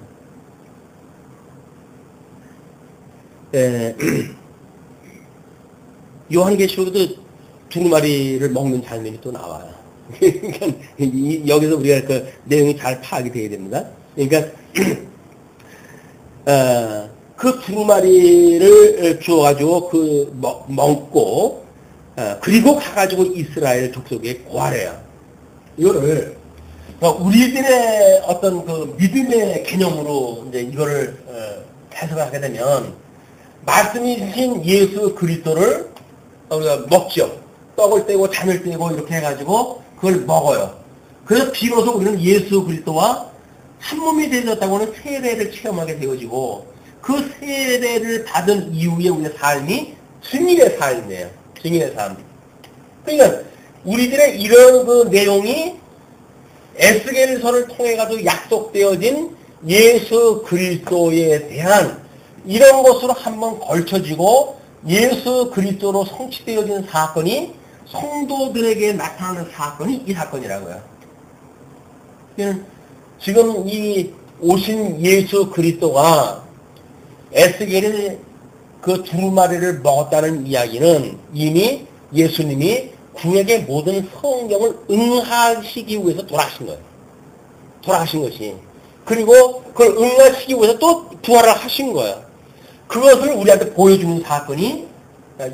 요한계시록에도 두루마리를 먹는 장면이 또 나와요. 그러니까 여기서 우리가 그 내용이 잘 파악이 되어야 됩니다. 그러니까 그 두루마리를 주어가지고 먹고 그리고 가가지고 이스라엘 족속에 고하래요. 이거를 우리들의 어떤 그 믿음의 개념으로 이제 이거를 해석하게 되면 말씀이 주신 예수 그리스도를 우리가 먹죠. 떡을 떼고 잔을 떼고 이렇게 해가지고 그걸 먹어요. 그래서 비로소 우리는 예수 그리스도와 한 몸이 되어졌다고 하는 세례를 체험하게 되어지고 그 세례를 받은 이후에 우리의 삶이 증인의 삶이에요. 증인의 삶. 그러니까 우리들의 이런 그 내용이 에스겔서를 통해 가지고 약속되어진 예수 그리스도에 대한 이런 것으로 한번 걸쳐지고 예수 그리스도로 성취되어진 사건이 성도들에게 나타나는 사건이 이 사건이라고요. 지금 이 오신 예수 그리스도가 에스겔이 그 두루마리를 먹었다는 이야기는 이미 예수님이 구약의 모든 성경을 응하시기 위해서 돌아가신 거예요. 돌아가신 것이. 그리고 그걸 응하시기 위해서 또 부활을 하신 거예요. 그것을 우리한테 보여주는 사건이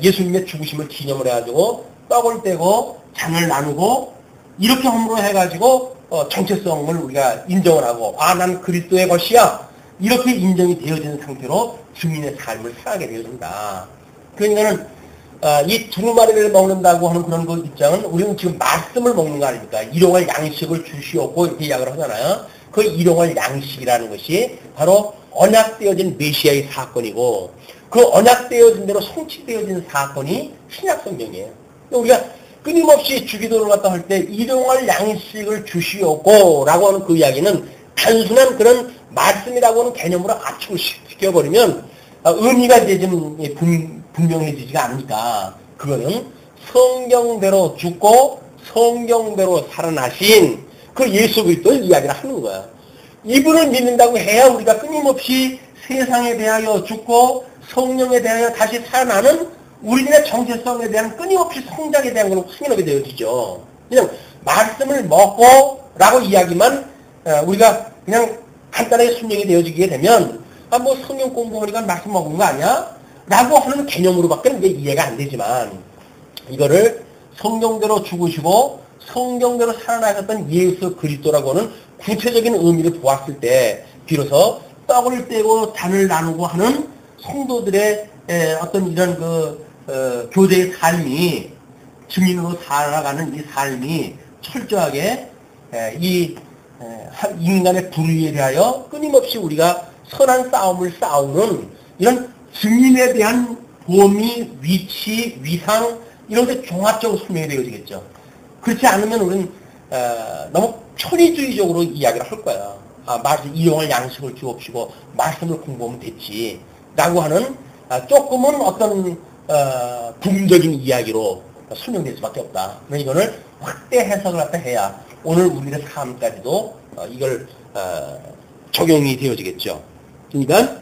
예수님의 죽으심을 기념을 해가지고 떡을 떼고 잔을 나누고 이렇게 함으로 해가지고 정체성을 우리가 인정을 하고 난 그리스도의 것이야 이렇게 인정이 되어지는 상태로 증인의 삶을 살아가게 되어진다. 그러니까는 이 두루마리를 먹는다고 하는 그런 그 입장은 우리는 지금 말씀을 먹는 거 아닙니까? 일용할 양식을 주시옵고 이렇게 이야기를 하잖아요. 그 일용할 양식이라는 것이 바로 언약되어진 메시아의 사건이고 그 언약되어진 대로 성취되어진 사건이 신약성경이에요. 우리가 끊임없이 주기도를 갖다 할 때 일용할 양식을 주시옵고 라고 하는 그 이야기는 단순한 그런 말씀이라고 하는 개념으로 압축을 시켜버리면 의미가 이제 좀 분명해지지가 않으니까 그거는 성경대로 죽고 성경대로 살아나신 그 예수 그리스도의 이야기를 하는 거야. 이분을 믿는다고 해야 우리가 끊임없이 세상에 대하여 죽고 성령에 대하여 다시 살아나는 우리들의 정체성에 대한 끊임없이 성장에 대한 걸 확인하게 되어지죠. 그냥 말씀을 먹고 라고 이야기만 우리가 그냥 간단하게 설명이 되어지게 되면 뭐 성경 공부하니까 말씀 먹은 거 아니야? 라고 하는 개념으로밖에 이제 이해가 안 되지만 이거를 성경대로 죽으시고 성경대로 살아나셨던 예수 그리스도라고 하는 구체적인 의미를 보았을 때 비로소 떡을 떼고 잔을 나누고 하는 성도들의 어떤 이런 교제의 삶이 증인으로 살아가는 이 삶이 철저하게 이 인간의 불의에 대하여 끊임없이 우리가 선한 싸움을 싸우는 이런 증인에 대한 범위, 위치, 위상 이런 게 종합적으로 설명이 되어지겠죠. 그렇지 않으면 우리는 너무 편의주의적으로 이야기를 할 거야. 말씀 일용할 양식을 주옵시고 말씀을 공부하면 됐지 라고 하는 조금은 어떤 부분적인 이야기로 설명될 수밖에 없다. 그래서 이거를 확대 해석을 갖다 해야 오늘 우리의 삶까지도 이걸 적용이 되어지겠죠. 그러니까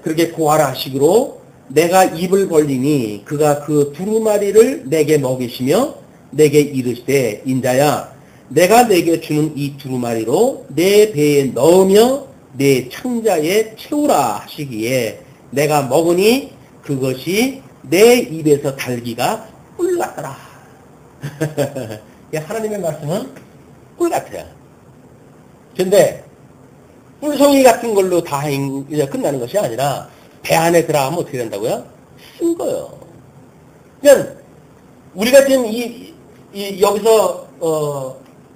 그렇게 고하라 하시기로 내가 입을 벌리니 그가 그 두루마리를 내게 먹이시며 내게 이르시되 인자야 내가 내게 주는 이 두루마리로 내 배에 넣으며 내 창자에 채우라 하시기에 내가 먹으니 그것이 내 입에서 달기가 꿀 같더라. 하나님의 말씀은 꿀 같아요. 근데 꿀송이 같은 걸로 다 이제 끝나는 것이 아니라 배 안에 들어가면 어떻게 된다고요? 쓴 거요. 그러니까 우리가 지금 여기서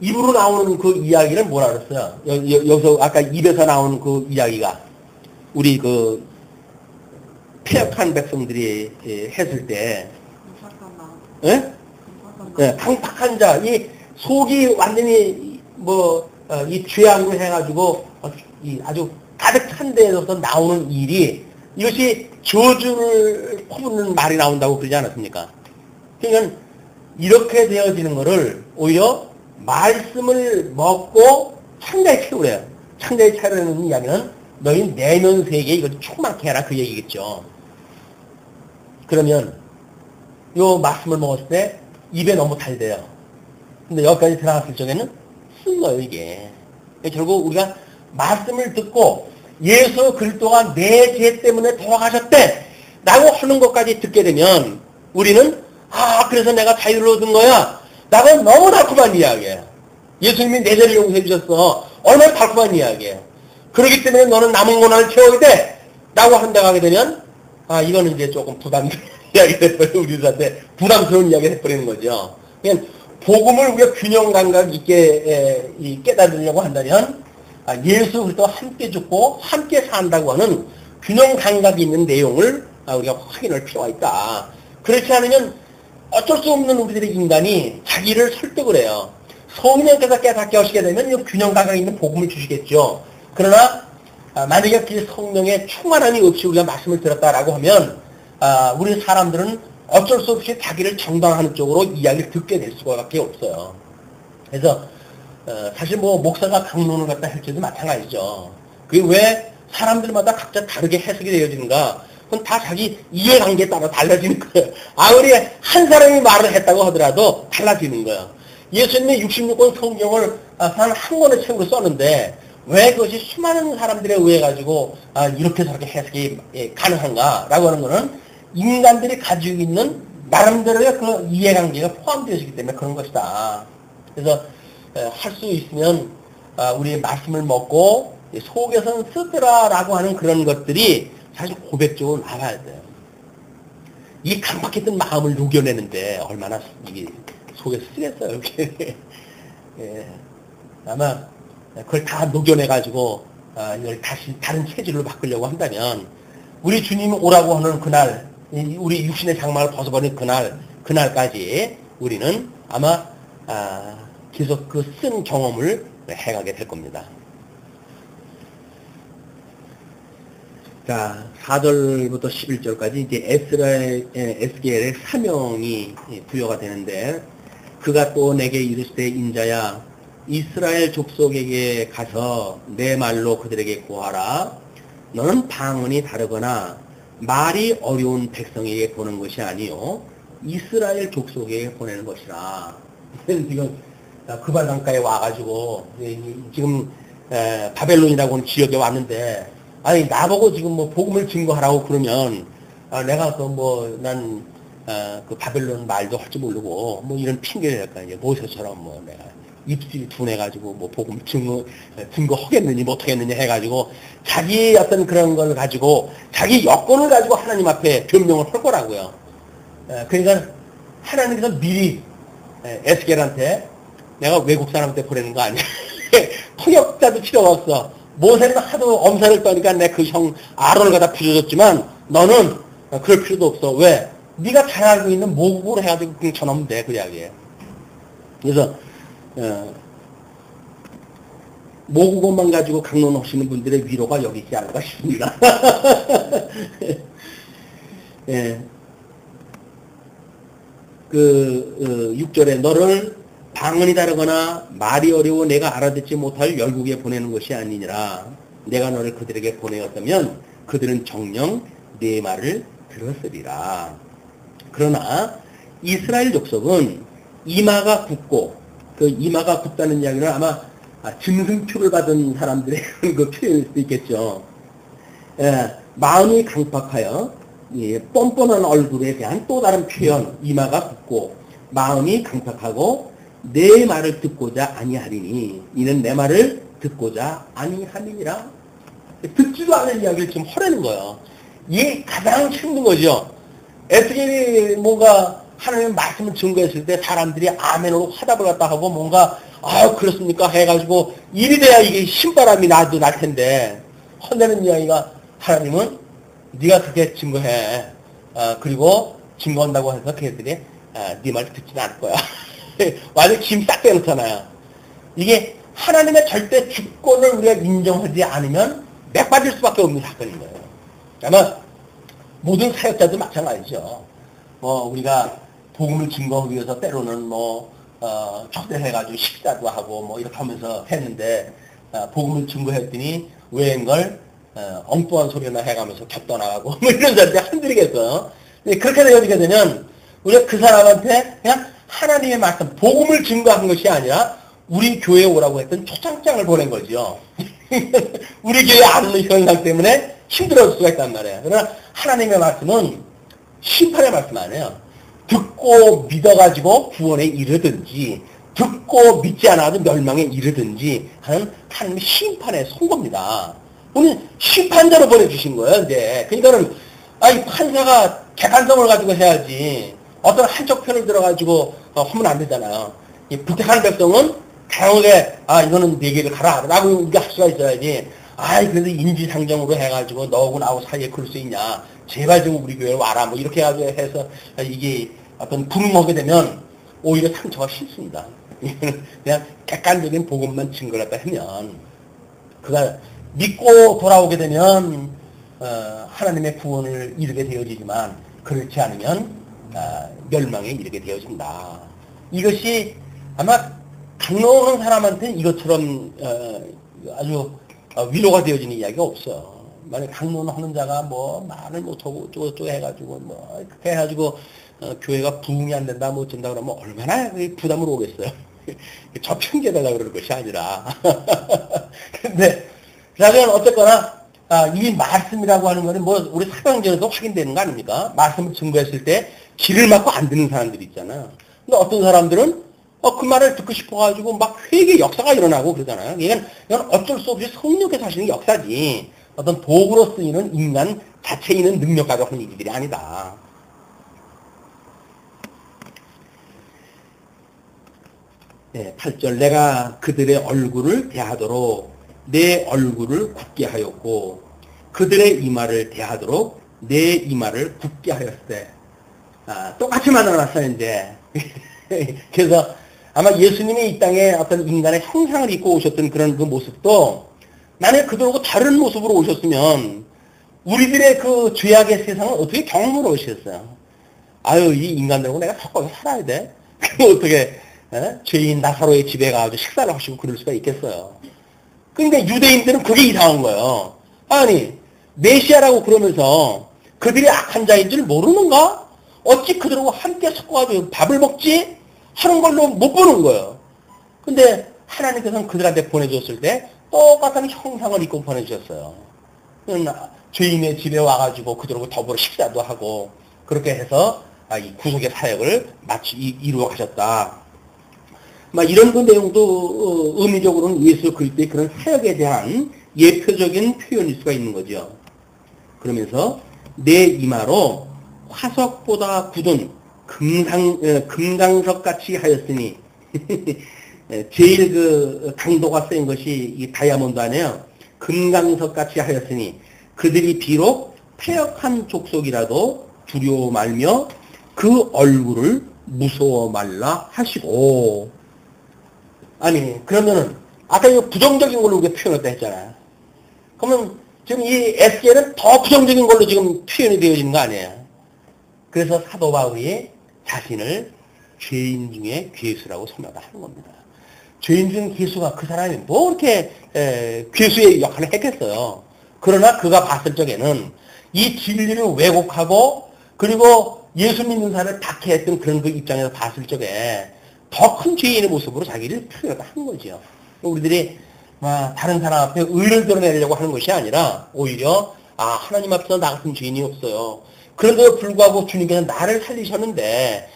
입으로 나오는 그 이야기를 뭐라 그랬어요? 여기서 아까 입에서 나오는 그 이야기가 우리 그 폐역한 백성들이 했을 때, 예? 네, 강팍한 자, 이 속이 완전히 이 죄악으로 해가지고 아주 가득 찬 데에서 나오는 일이 이것이 저주를 퍼붓는 말이 나온다고 그러지 않았습니까? 그러니까 이렇게 되어지는 것을 오히려 말씀을 먹고 창자에 채우래요. 창자에 채우라는 이야기는 너희 내면 세계에 이걸 충만케 해라 그 얘기겠죠. 그러면 요 말씀을 먹었을 때 입에 너무 달대요. 근데 여기까지 들어갔을 적에는 쓴 거예요 이게. 결국 우리가 말씀을 듣고 예수 그리스도가 내 죄 때문에 돌아가셨대 라고 하는 것까지 듣게 되면 우리는 그래서 내가 자유를 얻은 거야 라고 너무 달콤한 이야기예요. 예수님이 내 죄를 용서해 주셨어. 얼마나 달콤한 이야기예요. 그렇기 때문에 너는 남은 고난을 채워야 돼 라고 한다고 하게 되면 이거는 이제 조금 부담스러운 이야기 돼버려요. 우리들한테 부담스러운 이야기가 돼버리는 거죠. 그냥 복음을 우리가 균형 감각 있게 깨달으려고 한다면 예수 그리스도와 함께 죽고 함께 산다고 하는 균형 감각이 있는 내용을 우리가 확인할 필요가 있다. 그렇지 않으면 어쩔 수 없는 우리들의 인간이 자기를 설득을 해요. 성령께서 깨닫게 하시게 되면 이 균형 감각 있는 복음을 주시겠죠. 그러나 만약에 그 성령의 충만함이 없이 우리가 말씀을 들었다라고 하면 우리 사람들은 어쩔 수 없이 자기를 정당하는 쪽으로 이야기를 듣게 될 수밖에 없어요. 그래서 사실 목사가 강론을 갖다 할지도 마찬가지죠. 그게 왜 사람들마다 각자 다르게 해석이 되어지는가? 그건 다 자기 이해관계에 따라 달라지는 거예요. 아무리 한 사람이 말을 했다고 하더라도 달라지는 거예요. 예수님의 66권 성경을 한 권의 책으로 썼는데 왜 그것이 수많은 사람들에 의해 가지고 이렇게 저렇게 해석이 가능한가라고 하는 거는 인간들이 가지고 있는 나름대로의 그 이해관계가 포함되어지기 때문에 그런 것이다. 그래서 할 수 있으면 우리 말씀을 먹고 속에서는 쓰더라라고 하는 그런 것들이 사실 고백적으로 나와야 돼요. 이 강박했던 마음을 녹여내는데 얼마나 이게 속에 쓰겠어요. 이렇게. 예. 아마 그걸 다 녹여내가지고 이걸 다시 다른 체질로 바꾸려고 한다면 우리 주님이 오라고 하는 그날, 우리 육신의 장막을 벗어버린 그날까지 우리는 아마 계속 그 쓴 경험을 해가게 될 겁니다. 자, 4절부터 11절까지 이제 에스겔의 사명이 부여가 되는데, 그가 또 내게 이르시되 인자야, 이스라엘 족속에게 가서 내 말로 그들에게 고하라. 너는 방언이 다르거나 말이 어려운 백성에게 보낸 것이 아니요 이스라엘 족속에게 보내는 것이라. 지금 그발강가에 와가지고 지금 바벨론이라고 하는 지역에 왔는데, 아니 나보고 지금 복음을 증거하라고 그러면 내가 난 그 바벨론 말도 할 줄 모르고 이런 핑계를 할까. 이제 모세처럼 내가 입술이 둔해가지고 복음 증거하겠느니 못하겠느니 해가지고 자기 어떤 그런 걸 가지고 자기 여건을 가지고 하나님 앞에 변명을 할 거라고요. 그러니까 하나님께서 미리 에스겔한테 내가 외국 사람한테 보내는 거 아니야. 통역자도 필요가 없어. 모세는 하도 엄살을 떠니까 내 그 형 아론을 갖다 부려줬지만 너는 그럴 필요도 없어. 왜? 네가 잘 알고 있는 모국으로 해가지고 그냥 전하면 돼. 그 이야기예요. 그래서 모국어만 가지고 강론하시는 분들의 위로가 여기 있지 않을까 싶습니다. 예. 6절에 너를 방언이 다르거나 말이 어려워 내가 알아듣지 못할 열국에 보내는 것이 아니니라. 내가 너를 그들에게 보내었다면 그들은 정녕 네 말을 들었으리라. 그러나 이스라엘 족속은 이마가 굳고, 그 이마가 굳다는 이야기는 아마 짐승표를 받은 사람들의 그 표현일 수도 있겠죠. 마음이 강팍하여 뻔뻔한 얼굴에 대한 또 다른 표현. 이마가 붓고 마음이 강팍하고 내 말을 듣고자 아니하리니 이는 내 말을 듣고자 아니함이니라. 듣지도 않는 이야기를 지금 하라는 거예요. 이게 가장 힘든 거죠. 에스겔이 뭔가 하나님의 말씀을 증거했을 때 사람들이 아멘으로 화답을 갖다 하고 뭔가 그렇습니까 해가지고 일이 돼야 이게 신바람이 나도 날 텐데 혼내는 이야기가 하나님은 네가 그렇게 증거해. 그리고 증거한다고 해서 걔들이 네 말 듣지는 않을 거야. 완전 짐 싹 빼놓잖아요. 이게 하나님의 절대 주권을 우리가 인정하지 않으면 맥빠질 수밖에 없는 사건인 거예요. 아마 모든 사역자도 마찬가지죠. 우리가 복음을 증거하기 위해서 때로는 초대해가지고 식사도 하고 이렇게 하면서 했는데 복음을 증거했더니 외인걸 엉뚱한 소리나 해가면서 곁떠나가고 이런 자리에 흔들리겠어요. 그렇게 되게 되면 우리가 그 사람한테 그냥 하나님의 말씀, 복음을 증거한 것이 아니라 우리 교회에 오라고 했던 초장장을 보낸 거죠. 우리 교회 안 오는 현상 때문에 힘들어질 수가 있단 말이에요. 그러나 하나님의 말씀은 심판의 말씀 아니에요. 듣고 믿어가지고 구원에 이르든지 듣고 믿지 않아도 멸망에 이르든지 하는 하나님의 심판의 선고입니다. 오늘 심판자로 보내주신 거예요. 이제 그러니까는 이 판사가 객관성을 가지고 해야지 어떤 한쪽 편을 들어가지고 하면 안 되잖아요. 이 불택하는 백성은 강하게 이거는 네 개를 가라 라고 할 수가 있어야지. 그래도 인지상정으로 해가지고 너하고 나하고 사이에 그럴 수 있냐. 제발 좀 우리 교회로 와라. 이렇게 해서 이게 어떤 분응하게 되면 오히려 상처가 싫습니다. 그냥 객관적인 복음만 증거를 했다 하면 그가 믿고 돌아오게 되면 하나님의 구원을 이루게 되어지지만 그렇지 않으면 멸망에 이르게 되어진다. 이것이 아마 강론한 사람한테는 이것처럼 아주 위로가 되어지는 이야기가 없어. 만약 강론하는 자가 말을 못하고 어쩌고 해가지고 그렇게 해가지고 교회가 부흥이 안 된다 어쩐다 그러면 얼마나 부담을 오겠어요. 저 편견에다 그러는 것이 아니라. 근데 그러면 어쨌거나 이 말씀이라고 하는 거는 우리 사도행전에도 확인되는 거 아닙니까? 말씀을 증거했을 때 귀를 막고 안 듣는 사람들이 있잖아요. 근데 어떤 사람들은 그 말을 듣고 싶어가지고 막 회개 역사가 일어나고 그러잖아요. 이건 어쩔 수 없이 성령께 사시는 역사지. 어떤 도구로 쓰이는 인간 자체에 있는 능력 가지고 하는 일들이 아니다. 네, 8절 내가 그들의 얼굴을 대하도록 내 얼굴을 굳게 하였고 그들의 이마를 대하도록 내 이마를 굳게 하였대. 똑같이 만들어놨어요 이제. 그래서 아마 예수님이 이 땅에 어떤 인간의 형상을 입고 오셨던 그런 그 모습도 만약 그들하고 다른 모습으로 오셨으면 우리들의 그 죄악의 세상을 어떻게 경험으로 오셨어요? 이 인간들하고 내가 섞어서 살아야 돼? 그럼 어떻게 죄인 나사로의 집에 가서 식사를 하시고 그럴 수가 있겠어요? 그러니까 유대인들은 그게 이상한 거예요. 아니 메시아라고 그러면서 그들이 악한 자인 줄 모르는가? 어찌 그들하고 함께 섞어가지고 밥을 먹지? 하는 걸로 못 보는 거예요. 근데 하나님께서는 그들한테 보내줬을 때 똑같은 형상을 입고 보내주셨어요. 죄인의 집에 와가지고 그들하고 더불어 식사도 하고 그렇게 해서 이 구속의 사역을 마치 이루어 가셨다. 이런 그 내용도 의미적으로는 예수 그리스도의 그런 사역에 대한 예표적인 표현일 수가 있는 거죠. 그러면서 내 이마로 화석보다 굳은 금강석 같이 하였으니 제일 그 강도가 센 것이 이 다이아몬드 아니에요. 금강석 같이 하였으니 그들이 비록 패역한 족속이라도 두려워 말며 그 얼굴을 무서워 말라 하시고. 아니 그러면은 아까 이거 부정적인 걸로 우리가 표현했다 했잖아요. 그러면 지금 이 에스겔은 더 부정적인 걸로 지금 표현이 되어지는 거 아니에요. 그래서 사도 바울이 자신을 죄인 중에 괴수라고 설명하는 겁니다. 죄인 중 괴수가 그 사람이 뭐 이렇게 괴수의 역할을 했겠어요. 그러나 그가 봤을 적에는 이 진리를 왜곡하고 그리고 예수 믿는 사람을 박해했던 그런 그 입장에서 봤을 적에 더 큰 죄인의 모습으로 자기를 표현한 거죠. 우리들이 다른 사람 앞에 의를 드러내려고 하는 것이 아니라 오히려 하나님 앞에서 나 같은 죄인이 없어요. 그런데도 불구하고 주님께서 나를 살리셨는데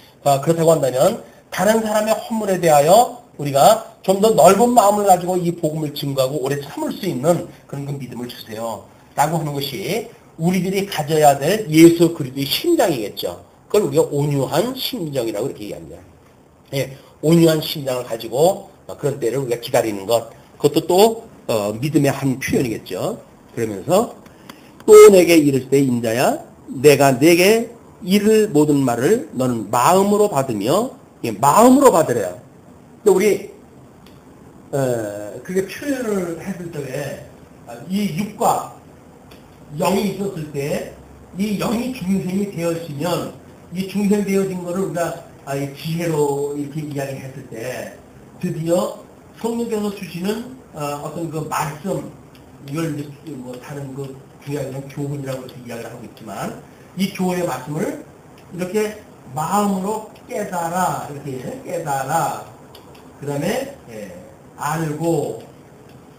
그렇다고 한다면 다른 사람의 허물에 대하여 우리가 좀 더 넓은 마음을 가지고 이 복음을 증거하고 오래 참을 수 있는 그런 그 믿음을 주세요. 라고 하는 것이 우리들이 가져야 될 예수 그리스도의 심장이겠죠. 그걸 우리가 온유한 심정이라고 이렇게 얘기합니다. 예, 온유한 심장을 가지고 그런 때를 우리가 기다리는 것, 그것도 또 믿음의 한 표현이겠죠. 그러면서 또 내게 이를 때 인자야 내가 내게 이를 모든 말을 너는 마음으로 받으며, 예, 마음으로 받으래요. 근데 우리 그게 표현을 했을 때 이 육과 영이 있었을 때 이 영이 중생이 되었으면 이 중생 되어진 거를 우리가 지혜로 이렇게 이야기했을 때 드디어 성령께서 주시는 어떤 그 말씀, 이걸 이제 뭐 다른 그 중요한 교훈이라고 이렇게 이야기를 하고 있지만 이 교훈의 말씀을 이렇게 마음으로 깨달아, 이렇게 깨달아, 그 다음에 알고,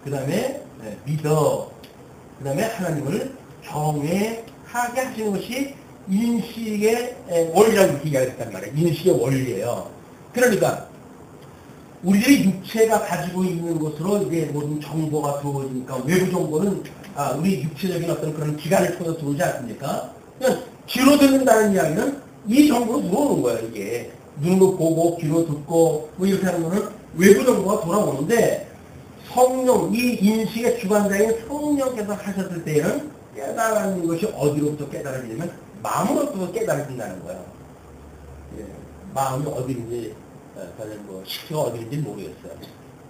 그 다음에 믿어, 그 다음에 하나님을 경외하게 하시는 것이 인식의 원리라고 이렇게 이야기했단 말이에요. 인식의 원리예요. 그러니까 우리들이 육체가 가지고 있는 것으로 이제 모든 정보가 들어오니까 외부 정보는 우리 육체적인 어떤 그런 기관을 통해서 들어오지 않습니까? 그냥 귀로 듣는다는 이야기는 이 정보로 들어오는 거예요. 이게 눈으로 보고 귀로 듣고 뭐 이렇게 하는 거는 외부 정보가 돌아오는데 성령, 이 인식의 주관자인 성령께서 하셨을 때에는 깨달은 것이 어디로부터 깨달아지냐면 마음으로부터 깨달아진다는 거예요. 예, 마음이 어디인지 뭐 시기가 어디인지 모르겠어요.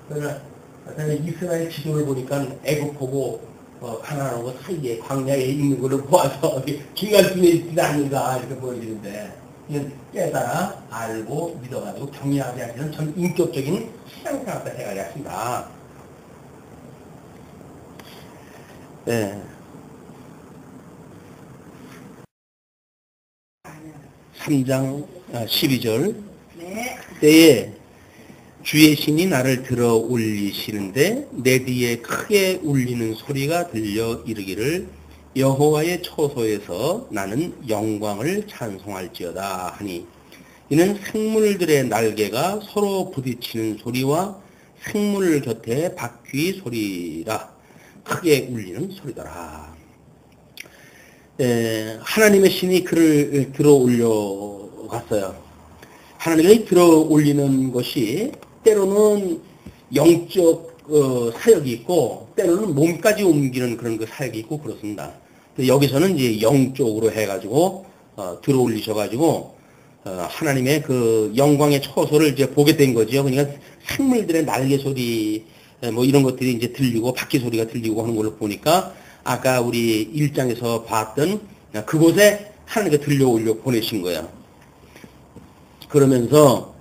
그러나 이스라엘 지도를 보니까 애굽하고 가나안 것 사이에 광야에 있는 것을 보아서 중간중에 있지 않는가 이렇게 보여지는데 이건 깨달아 알고 믿어가지고 경외하게 하시는 전 인격적인 신앙생활을 해가야 합니다. 네. 3장 12절 네. 때에 주의 신이 나를 들어 올리시는데 내 뒤에 크게 울리는 소리가 들려 이르기를 여호와의 처소에서 나는 영광을 찬송할지어다 하니 이는 생물들의 날개가 서로 부딪히는 소리와 생물 곁에 바퀴 소리라 크게 울리는 소리더라. 하나님의 신이 그를 들어 올려갔어요. 하나님이 들어 올리는 것이 때로는 영적 사역이 있고 때로는 몸까지 옮기는 그런 그 사역이 있고 그렇습니다. 근데 여기서는 이제 영적으로 해가지고 들어 올리셔가지고 하나님의 그 영광의 처소를 이제 보게 된 거죠. 그러니까 생물들의 날개 소리 뭐 이런 것들이 이제 들리고 바퀴 소리가 들리고 하는 걸로 보니까 아까 우리 1장에서 봤던 그곳에 하나님께 들려 올려 보내신 거예요. 그러면서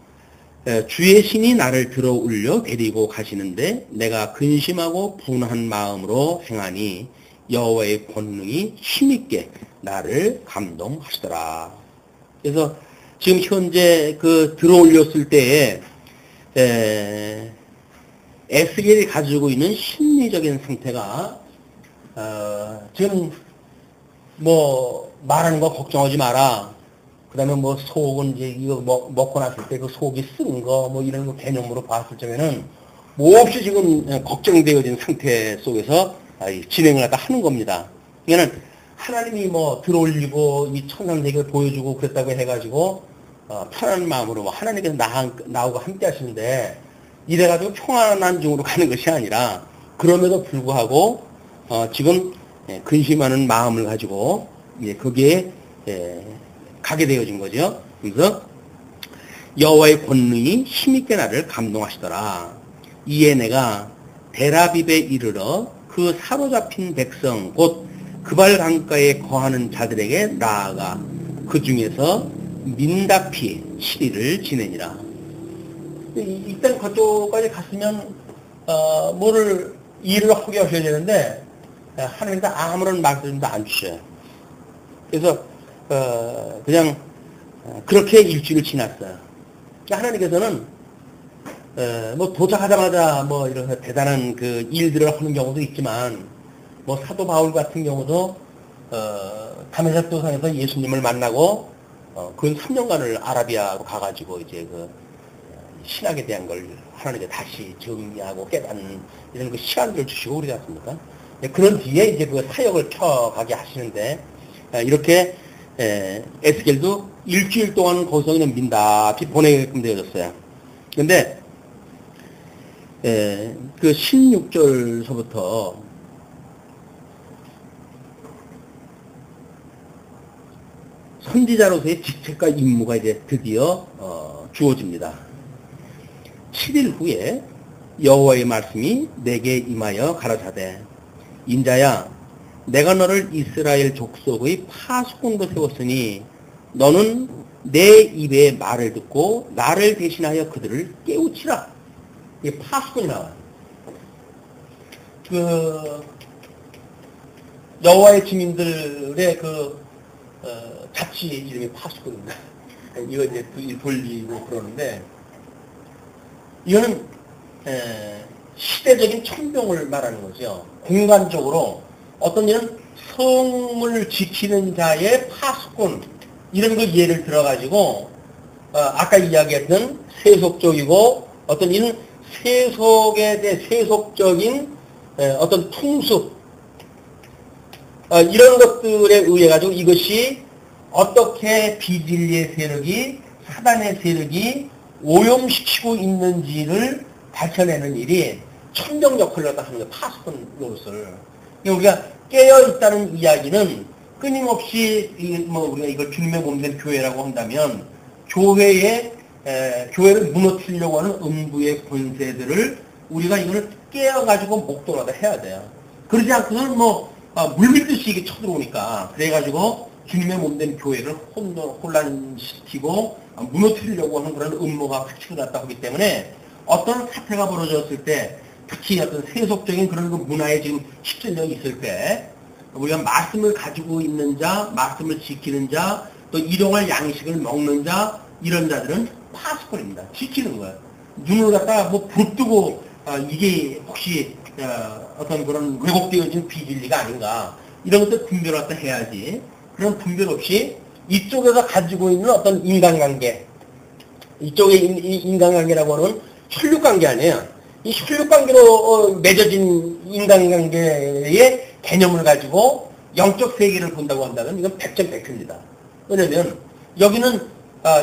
주의 신이 나를 들어 올려 데리고 가시는데 내가 근심하고 분한 마음으로 행하니 여호와의 권능이 힘있게 나를 감동하시더라. 그래서 지금 현재 그 들어 올렸을 때에 에스겔이 가지고 있는 심리적인 상태가 지금 뭐 말하는 거 걱정하지 마라. 그 다음에 뭐 속은 이제 이거 먹고 났을 때 그 속이 쓴 거 뭐 이런 거 개념으로 봤을 적에는 몹시 지금 걱정되어진 상태 속에서 진행을 갖다 하는 겁니다. 그러니까 하나님이 뭐 들어올리고 이 천상세계를 보여주고 그랬다고 해가지고 편안한 마음으로 뭐 하나님께서 나하고 함께 하시는데 이래가지고 평안한 중으로 가는 것이 아니라 그럼에도 불구하고 지금 근심하는 마음을 가지고 거기에 가게 되어진 거죠. 그래서 여호와의 권능이 힘있게 나를 감동하시더라. 이에 내가 데라빕에 이르러 그 사로잡힌 백성 곧 그발 강가에 거하는 자들에게 나아가 그 중에서 민다피 7일을 지내니라. 일단 그쪽까지 갔으면 뭐를 일을 하게 하셔야 되는데 하나님께서 아무런 말씀도 안 주셔요. 그래서 그냥 그렇게 일주일 지났어요. 하나님께서는 뭐 도착하자마자 뭐 이런 대단한 그 일들을 하는 경우도 있지만 뭐 사도 바울 같은 경우도 다메섹도상에서 예수님을 만나고 근 3년간을 아라비아로 가가지고 이제 그 신학에 대한 걸 하나님께 다시 정리하고 깨닫는 이런 그 시간들을 주시고 그러지 않습니까? 그런 뒤에 이제 그 사역을 펴가게 하시는데 이렇게 에스겔도 일주일 동안 거기서 그냥 민답히 보내게끔 되어졌어요. 근데 그 16절서부터 선지자로서의 직책과 임무가 이제 드디어 주어집니다. 7일 후에 여호와의 말씀이 내게 임하여 가라사대 인자야 내가 너를 이스라엘 족속의 파수꾼으로 세웠으니 너는 내 입의 말을 듣고 나를 대신하여 그들을 깨우치라. 이게 파수꾼이 나와요. 그 여호와의 증인들의 그 자치 이름이 파수꾼입니다. 이거 이제 돌리고 그러는데 이거는 시대적인 천병을 말하는 거죠. 공간적으로 어떤 일은 성을 지키는 자의 파수꾼 이런 걸 예를 들어가지고 아까 이야기했던 세속적이고 어떤 일은 세속에 대해 세속적인 어떤 풍습 이런 것들에 의해 가지고 이것이 어떻게 비진리의 세력이 사단의 세력이 오염시키고 있는지를 밝혀내는 일이 천정 역할을 하는 거예요. 파수꾼 노릇을. 우리가 깨어있다는 이야기는 끊임없이 우리가 이걸 주님의 몸된 교회라고 한다면 교회를 무너뜨리려고 하는 음부의 권세들을 우리가 이걸 깨어가지고 목도하다 해야 돼요. 그러지 않고는 물밀듯이 이게 쳐들어오니까 그래가지고 주님의 몸된 교회를 혼란시키고 무너뜨리려고 하는 그런 음모가 같이 났다 하기 때문에 어떤 사태가 벌어졌을 때 특히 어떤 세속적인 그런 그 문화에 지금 휩쓸려 있을 때 우리가 말씀을 가지고 있는 자, 말씀을 지키는 자, 또 일용할 양식을 먹는 자 이런 자들은 파수꾼입니다. 지키는 거예요. 눈을 갖다가 부릅뜨고 이게 혹시 어떤 그런 왜곡되어진 비진리가 아닌가 이런 것들 분별을 갖다 해야지. 그런 분별 없이 이쪽에서 가지고 있는 어떤 인간관계 이쪽에 인간관계라고 하는 혈육관계 아니에요. 이 혈육관계로 맺어진 인간관계의 개념을 가지고 영적 세계를 본다고 한다면 이건 100점 100표입니다. 왜냐면 여기는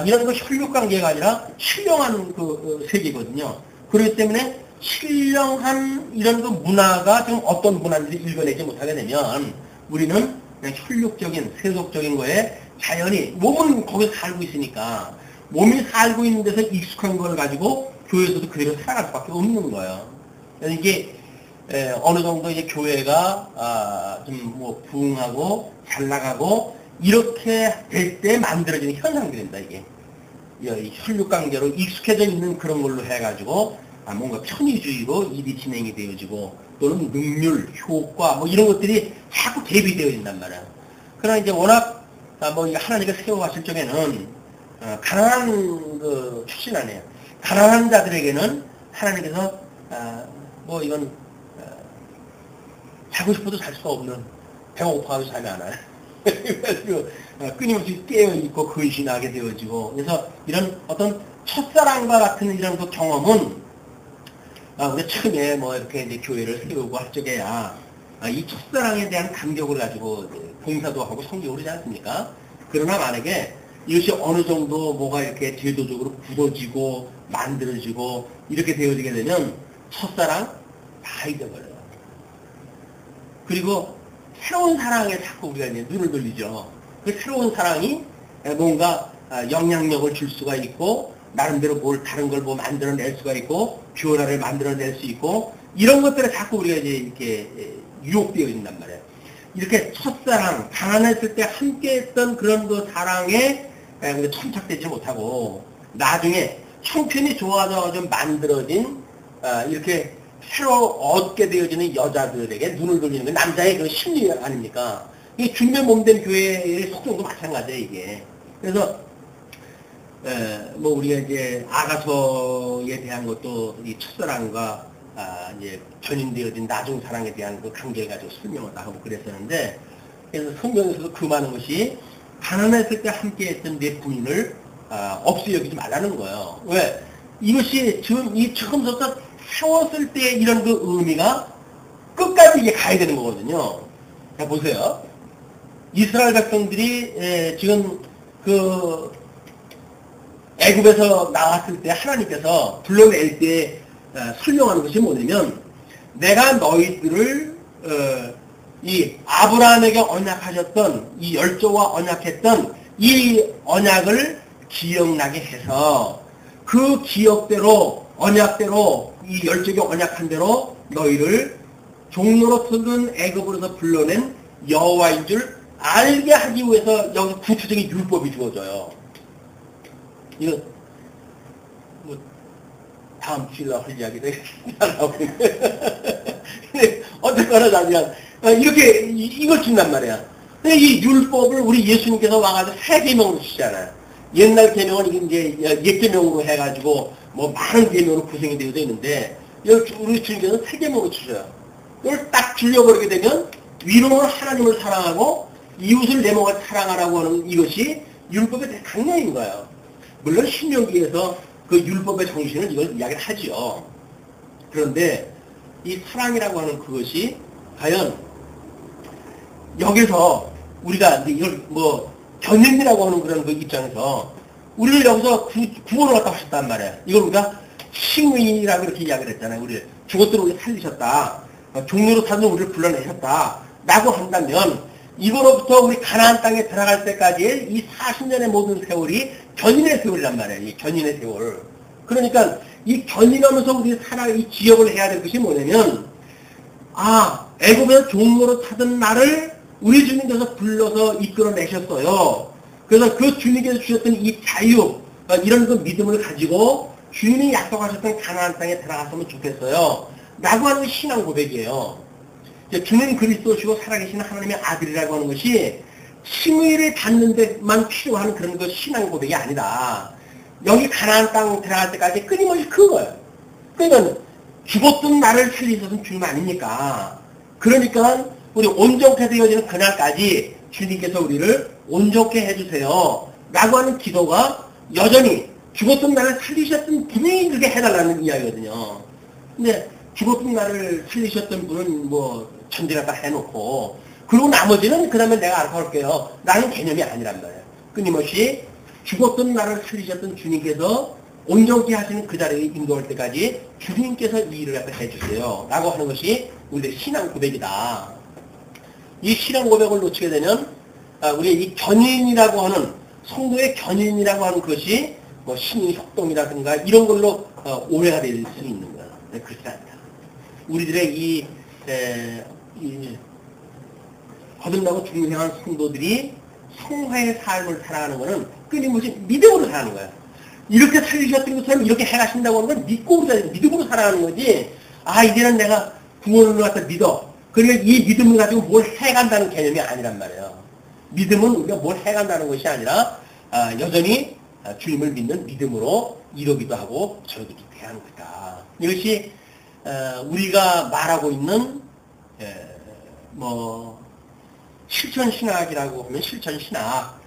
이런 그 혈육관계가 아니라 신령한 그 세계거든요. 그렇기 때문에 신령한 이런 그 문화가 지금 어떤 문화인지 읽어내지 못하게 되면 우리는 그냥 혈육적인 세속적인 거에 자연히 몸은 거기서 살고 있으니까 몸이 살고 있는 데서 익숙한 걸 가지고 교회에서도 그대로 살아갈 수밖에 없는 거예요. 그래서 이게 어느 정도 이제 교회가 좀 부흥하고 잘 나가고 이렇게 될 때 만들어지는 현상들입니다. 이게 혈육관계로 익숙해져 있는 그런 걸로 해가지고 뭔가 편의주의로 일이 진행이 되어지고 또는 능률, 효과 이런 것들이 자꾸 대비되어진단 말이야. 그러나 이제 워낙 하나님께서 세워왔을 적에는 가난한 그 출신 아니에요. 가난한 자들에게는 하나님께서 이건 자고 싶어도 잘 수가 없는 배가 고파서 잠이 안 와요. 그래서 끊임없이 깨어있고 근신하게 되어지고 그래서 이런 어떤 첫사랑과 같은 이런 그 경험은 우리가 처음에 이렇게 이제 교회를 세우고 할 적에야 이 첫사랑에 대한 감격을 가지고 봉사도 하고 성경을 그러지 않습니까? 그러나 만약에 이것이 어느 정도 뭐가 이렇게 제도적으로 굳어지고 만들어지고 이렇게 되어지게 되면 첫사랑 다 잊어버려요. 그리고 새로운 사랑에 자꾸 우리가 이제 눈을 돌리죠. 그 새로운 사랑이 뭔가 영향력을 줄 수가 있고 나름대로 다른 걸 만들어낼 수가 있고 변화를 만들어낼 수 있고 이런 것들에 자꾸 우리가 이제 이렇게 유혹되어 있단 말이에요. 이렇게 첫사랑, 가난했을 때 함께했던 그런 그 사랑에 우리가 천착되지 못하고 나중에 형편이 좋아져 좀 만들어진 이렇게 새로 얻게 되어지는 여자들에게 눈을 돌리는 게 남자의 그 심리 아닙니까? 이게 주님의 몸된 교회의 속성도 마찬가지예요, 이게. 그래서 우리가 이제 아가서에 대한 것도 이 첫사랑과 이제 전인되어진 나중 사랑에 대한 그 관계를 가지고 설명을 다 하고 그랬었는데 그래서 성경에서도 그 많은 것이 가난했을 때 함께했던 내 부인을 없이 여기지 말라는 거예요. 왜? 이것이 지금 이 처음부터 세웠을 때 이런 그 의미가 끝까지 이게 가야 되는 거거든요. 자, 보세요. 이스라엘 백성들이 지금 그 애굽에서 나왔을 때 하나님께서 불러낼 때 설명하는 것이 뭐냐면 내가 너희들을 이 아브라함에게 언약하셨던 이 열조와 언약했던 이 언약을 기억나게 해서 그 기억대로 언약대로 이 열조에게 언약한 대로 너희를 종로로 뜯은 애굽으로서 불러낸 여호와인 줄 알게 하기 위해서 여기서 구체적인 율법이 주어져요. 이거 뭐 다음 주에 할 이야기를 하려고 근데 어쨌거나 나중에 이렇게 이걸 준단 말이야. 근데 이 율법을 우리 예수님께서 와가지고 세 계명으로 주시잖아요. 옛날 계명은 이제 옛 계명으로 해가지고 뭐 많은 계명으로 구성이 되어져 있는데 우리 주님께서는 세 계명으로 주셔요. 이걸 딱 줄여버리게 되면 위로는 하나님을 사랑하고 이웃을 내 몸을 사랑하라고 하는 이것이 율법의 대강령인 거예요. 물론 신명기에서 그 율법의 정신을 이걸 이야기를 하지요. 그런데 이 사랑이라고 하는 그것이 과연 여기서 우리가 이걸 뭐 견인이라고 하는 그런 그 입장에서 우리를 여기서 구원을 갖다 하셨단 말이에요. 이걸 우리가 칭의라고 이렇게 이야기를 했잖아요. 우리 죽었더니 우리 살리셨다. 종로로 타는 우리를 불러내셨다. 라고 한다면 이거로부터 우리 가나안 땅에 들어갈 때까지의 이 40년의 모든 세월이 견인의 세월이란 말이에요. 이 견인의 세월. 그러니까 이 견인하면서 우리 이 기억을 해야 될 것이 뭐냐면 애굽에서 종로로 타던 나를 우리 주님께서 불러서 이끌어내셨어요. 그래서 그 주님께서 주셨던 이 자유, 이런 그 믿음을 가지고 주님이 약속하셨던 가나안 땅에 들어갔으면 좋겠어요. 라고 하는 신앙 고백이에요. 주님 그리스도시고 살아계신 하나님의 아들이라고 하는 것이 칭의를 받는 데만 필요한 그런 그 신앙 고백이 아니다. 여기 가나안 땅 들어갈 때까지 끊임없이 그거예요. 그러니까 죽었던 나를 살리셨던 주님 아닙니까? 그러니까 우리 온전케 되어지는 그날까지 주님께서 우리를 온전케 해주세요. 라고 하는 기도가 여전히 죽었던 나를 살리셨던 분이 그렇게 해달라는 이야기거든요. 근데 죽었던 나를 살리셨던 분은 뭐 천지가 다 해놓고 그리고 나머지는 그 다음에 내가 알아서 할게요. 라는 개념이 아니란 말이에요. 끊임없이 죽었던 나를 살리셨던 주님께서 온전케 하시는 그 자리에 인도할 때까지 주님께서 이 일을 갖다 해주세요. 라고 하는 것이 우리의 신앙 고백이다. 이 신앙 고백을 놓치게 되면 우리의 이 견인이라고 하는 성도의 견인이라고 하는 것이 뭐 신인 협동이라든가 이런 걸로 오해가 될 수 있는 거야. 그렇지 않다. 우리들의 이 거듭나고 중생한 성도들이 성화의 삶을 살아가는 것은 끊임없이 믿음으로 살아가는 거야. 이렇게 살리셨던 것처럼 이렇게 해가신다고 하는 건 믿음으로 살아가는 거지. 이제는 내가 구원을 갖다 믿어. 그러니까 이 믿음을 가지고 뭘 해간다는 개념이 아니란 말이에요. 믿음은 우리가 뭘 해간다는 것이 아니라 여전히 주님을 믿는 믿음으로 이러기도 하고 저러기도 해야 하는 거다. 이것이 우리가 말하고 있는 뭐 실천신학이라고 하면 실천신학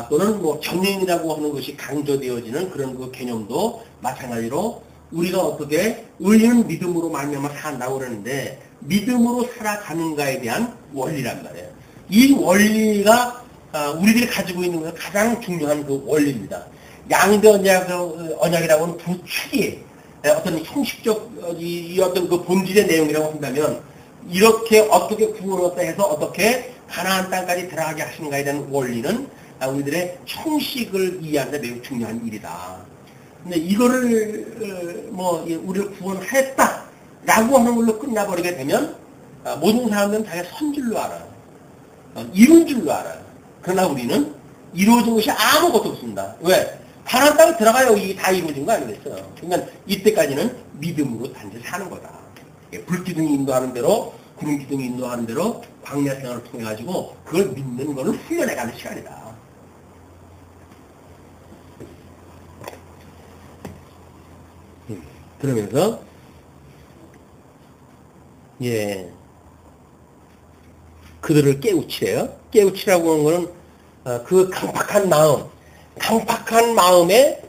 또는 뭐 견인이라고 하는 것이 강조되어지는 그런 그 개념도 마찬가지로 우리가 어떻게 울리는 믿음으로 말미암아 산다고 그러는데 믿음으로 살아가는가에 대한 원리란 말이에요. 이 원리가 우리들이 가지고 있는 가장 중요한 그 원리입니다. 양대 언약이라고 하는 두 축이 어떤 형식적 이 어떤 그 본질의 내용이라고 한다면 이렇게 어떻게 구원을 해서 어떻게 가나안 땅까지 들어가게 하시는가에 대한 원리는 우리들의 형식을 이해하는 데 매우 중요한 일이다. 근데 이거를 우리를 구원했다라고 하는 걸로 끝나버리게 되면 모든 사람들은 자기가 선 줄로 알아요. 이룬 줄로 알아요. 그러나 우리는 이루어진 것이 아무것도 없습니다. 왜? 가나안 땅에 들어가야 이게 다 이루어진 거 아니겠어요? 그러니까 이때까지는 믿음으로 단지 사는 거다. 불기둥이 인도하는 대로 구름기둥이 인도하는 대로 광야 생활을 통해 가지고 그걸 믿는 거를 훈련해가는 시간이다. 그러면서 그들을 깨우치래요. 깨우치라고 하는 거는 그 강팍한 마음에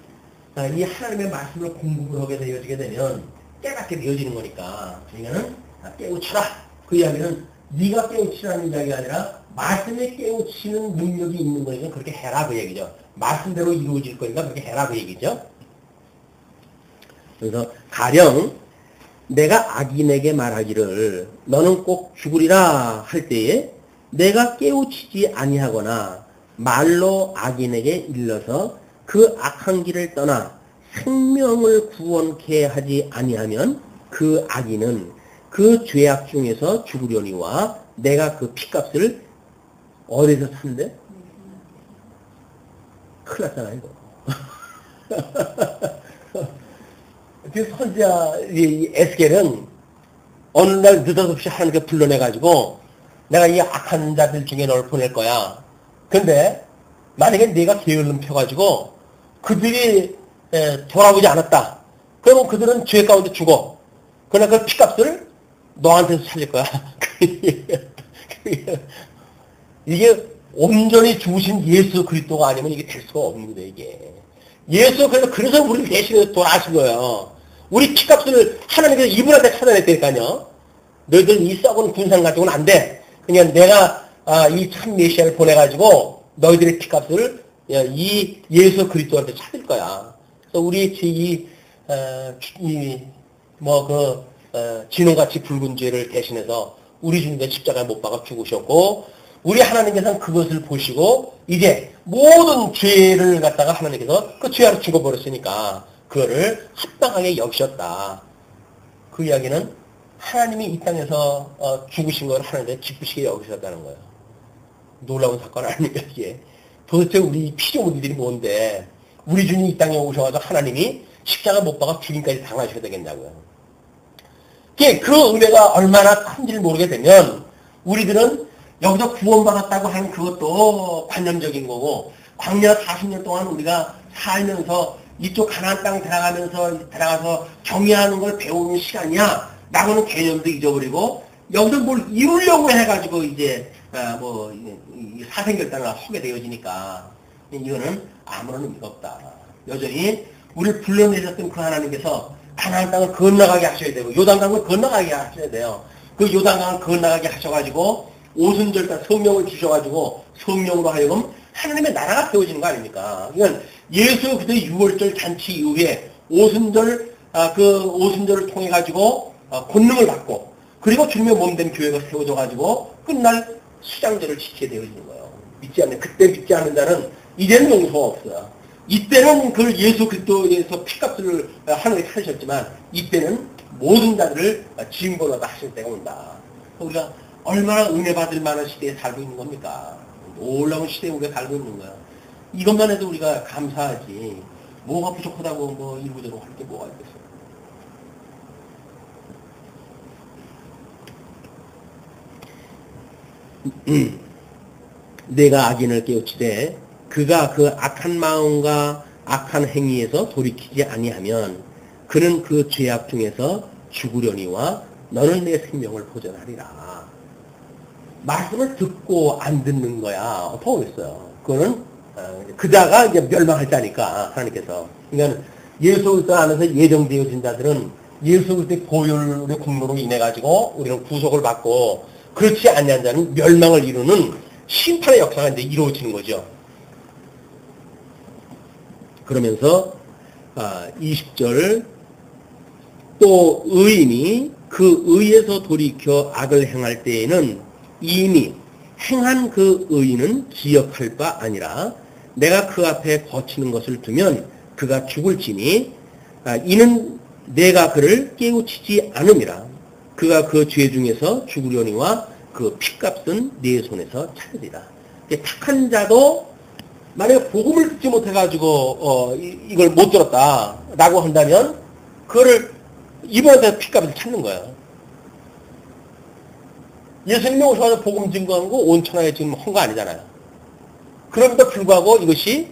이 하나님의 말씀을 공부를 하게 되어지게 되면 깨닫게 되어지는 거니까 그러니까는 깨우쳐라. 그 이야기는 네가 깨우치라는 이야기가 아니라 말씀에 깨우치는 능력이 있는 거니까 그렇게 해라 그 얘기죠. 말씀대로 이루어질 거니까 그렇게 해라 그 얘기죠. 그래서 가령 내가 악인에게 말하기를 너는 꼭 죽으리라 할 때에 내가 깨우치지 아니하거나 말로 악인에게 일러서 그 악한 길을 떠나 생명을 구원케 하지 아니하면 그 악인은 그 죄악 중에서 죽으려니와 내가 그 피값을 어디서 샀는데? 큰일 났잖아 이거. 그 선지자 에스겔은 어느 날 느닷없이 하나님께 불러내가지고 내가 이 악한 자들 중에 너를 보낼 거야. 근데 만약에 네가 게을름 펴가지고 그들이 돌아오지 않았다. 그러면 그들은 죄 가운데 죽어. 그러나 그 피값을 너한테서 살릴 거야. 이게 온전히 죽으신 예수 그리스도가 아니면 이게 될 수가 없는 거예요, 이게. 예수 그래서 우리를 대신해서 돌아가신 거예요. 우리 피값을 하나님께서 이분한테 찾아냈다니까요. 너희들 이 썩은 군상 가지고는 안 돼. 그냥 내가 이 참 메시아를 보내가지고 너희들의 피값을 이 예수 그리스도한테 찾을 거야. 그래서 우리 진홍같이 붉은 죄를 대신해서 우리 주님의 십자가에 못 박아 죽으셨고 우리 하나님께서는 그것을 보시고 이제 모든 죄를 갖다가 하나님께서 그 죄로 죽어버렸으니까 그거를 합당하게 여기셨다. 그 이야기는 하나님이 이 땅에서 죽으신 걸 하나님께 기쁘시게 여기셨다는 거예요. 놀라운 사건 아닙니까 이게. 도대체 우리 피조물들이 뭔데 우리 주님이 이 땅에 오셔서 하나님이 십자가 못 박아 죽임까지 당하셔야 되겠냐고요. 그 은혜가 얼마나 큰지를 모르게 되면 우리들은 여기서 구원받았다고 하는 그것도 관념적인 거고 광야 40년 동안 우리가 살면서 이쪽 가나안 땅 들어가서 정의하는 걸 배우는 시간이야 라고는 개념도 잊어버리고 여기서 뭘 이루려고 해가지고 이제 사생결단을 하게 되어지니까 이거는 아무런 의미가 없다. 여전히 우리를 불러내셨던 그 하나님께서 가나안 땅을 건너가게 하셔야 되고 요단강을 건너가게 하셔야 돼요. 그 요단강을 건너가게 하셔가지고 오순절단 성령을 주셔가지고 성령으로 하여금 하나님의 나라가 세워지는 거 아닙니까? 그러니까 예수 그때 6월절 잔치 이후에 오순절을 통해 가지고 권능을 받고 그리고 주님의 몸된 교회가 세워져가지고 끝날 수장절을 지키게 되어지는 거예요. 그때 믿지 않는 자는 이제는 용서가 없어요. 이때는 그 예수 그리스도에서 피값을 하나님이 하셨지만 이때는 모든 자들을 지임번호다 하실 때가 온다. 우리가 얼마나 은혜 받을 만한 시대에 살고 있는 겁니까? 놀라운 시대에 우리가 살고 있는 거야. 이것만 해도 우리가 감사하지. 뭐가 부족하다고 이루고저루고 할 게 뭐가 있겠어. 내가 악인을 깨우치되 그가 그 악한 마음과 악한 행위에서 돌이키지 아니하면 그는 그 죄악 중에서 죽으려니와 너는 내 생명을 보전하리라. 말씀을 듣고 안 듣는 거야. 어떻게 하겠어요? 그거는 그자가 이제 멸망할 자니까 하나님께서. 그러니까 예수 그리스도 안에서 예정되어진 자들은 예수 그리스도의 보혈의 공로로 인해 가지고 우리는 구속을 받고 그렇지 않는 자는 멸망을 이루는 심판의 역사가 이제 이루어지는 거죠. 그러면서 20절 또 의인이 그 의에서 돌이켜 악을 행할 때에는 이미 행한 그 의인은 기억할 바 아니라 내가 그 앞에 거치는 것을 두면 그가 죽을지니 이는 내가 그를 깨우치지 않음이라. 그가 그 죄 중에서 죽으려니와 그 피값은 네 손에서 찾으리라. 착한 자도 만약에 복음을 듣지 못해가지고 이걸 못 들었다라고 한다면 그거를 이분한테 피값을 찾는 거예요. 예수님이 오셔서 복음 증거한 거 온 천하에 지금 한 거 아니잖아요. 그럼에도 불구하고 이것이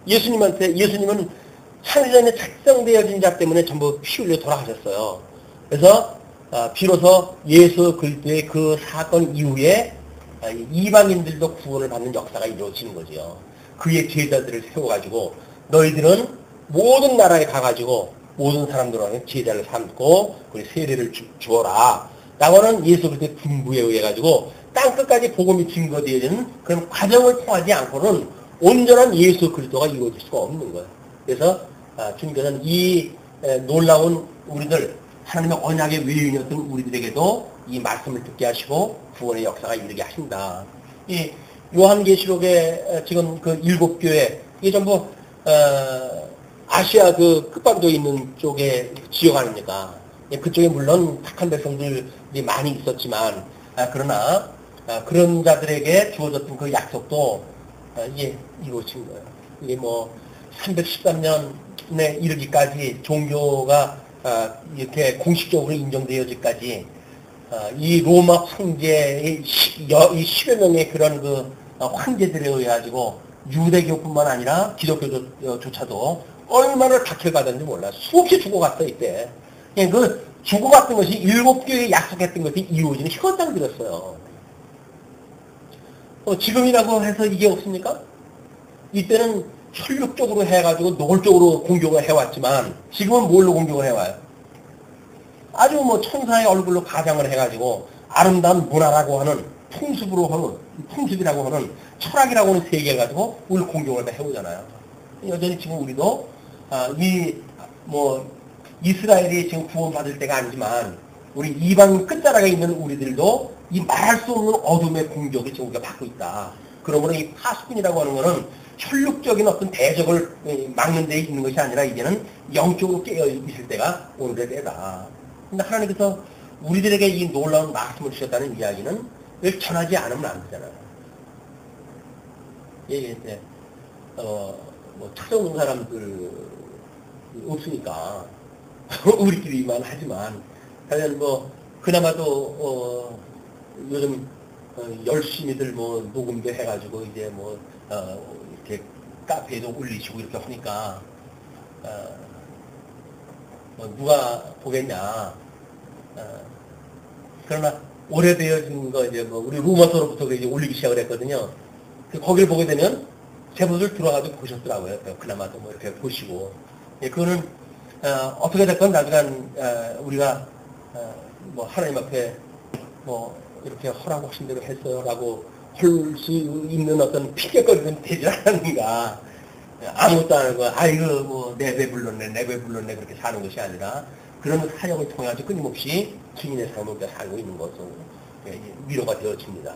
예수님은 창세전에 책정되어진 자 때문에 전부 피 흘려 돌아가셨어요. 그래서 비로소 예수 그리스도의 그 사건 이후에 이방인들도 구원을 받는 역사가 이루어지는 거죠. 그의 제자들을 세워가지고 너희들은 모든 나라에 가가지고 모든 사람들한테 제자를 삼고 우리 세례를 주어라 라고는 예수 그리스도의 분부에 의해 가지고 땅끝까지 복음이 증거되어지는 그런 과정을 통하지 않고는 온전한 예수 그리스도가 이루어질 수가 없는 거예요. 그래서 주님께서는 이 놀라운 우리들 하나님의 언약의 외인이었던 우리들에게도 이 말씀을 듣게 하시고 구원의 역사가 이르게 하신다. 이 요한계시록에 지금 그 7교회 이게 전부 아시아 그 끝반도에 있는 쪽의 지역 아닙니까? 그쪽에 물론 착한 백성들이 많이 있었지만 그러나 그런 자들에게 주어졌던 그 약속도 이게 이루어진 거예요. 이게 뭐 313년에 이르기까지 종교가 이렇게 공식적으로 인정되어지기까지 이 로마 황제의 이 10여 명의 그런 그 황제들에 의해 가지고 유대교뿐만 아니라 기독교조차도 얼마나 박해받았는지 몰라. 수없이 죽어갔어 이때. 그 죽어갔던 것이 7교에 약속했던 것이 이루어지는 현장 들었어요. 지금이라고 해서 이게 없습니까? 이때는 혈육적으로 해가지고 노골적으로 공격을 해왔지만 지금은 뭘로 공격을 해와요? 아주 뭐 천사의 얼굴로 가장을 해가지고 아름다운 문화라고 하는 풍습이라고 하는 철학이라고 하는 세계를 가지고 우리 공격을 해오잖아요. 여전히 지금 우리도 이스라엘이 지금 구원받을 때가 아니지만 우리 이방 끝자락에 있는 우리들도 이 말할 수 없는 어둠의 공격을 지금 우리가 받고 있다. 그러므로 이 파수꾼이라고 하는 것은 혈육적인 어떤 대적을 막는 데 있는 것이 아니라 이제는 영적으로 깨어 있을 때가 오늘의 때다. 근데 하나님께서 우리들에게 이 놀라운 말씀을 주셨다는 이야기는 왜 전하지 않으면 안 되잖아요. 이제 찾아오는 사람들 없으니까 우리끼리만 하지만 과연 그나마도 요즘 열심히들 녹음도 해가지고 이제 이렇게 카페에도 올리시고 이렇게 하니까 누가 보겠냐. 그러나 오래되어진 거 이제 우리 루머서로부터 이제 올리기 시작을 했거든요. 거기를 보게 되면 제보들 들어가도 보셨더라고요. 그나마도 이렇게 보시고. 그거는 어떻게 됐건 나중에 우리가 하나님 앞에 이렇게 허락하신 대로 했어요라고 할 수 있는 어떤 피격거리는 되지 않는가. 아무것도 안 하고 아이고 내배 불렀네 그렇게 사는 것이 아니라 그런 사역을 통해 가지고 끊임없이 주님의 삶을 살고 있는 것으로 위로가 되어집니다.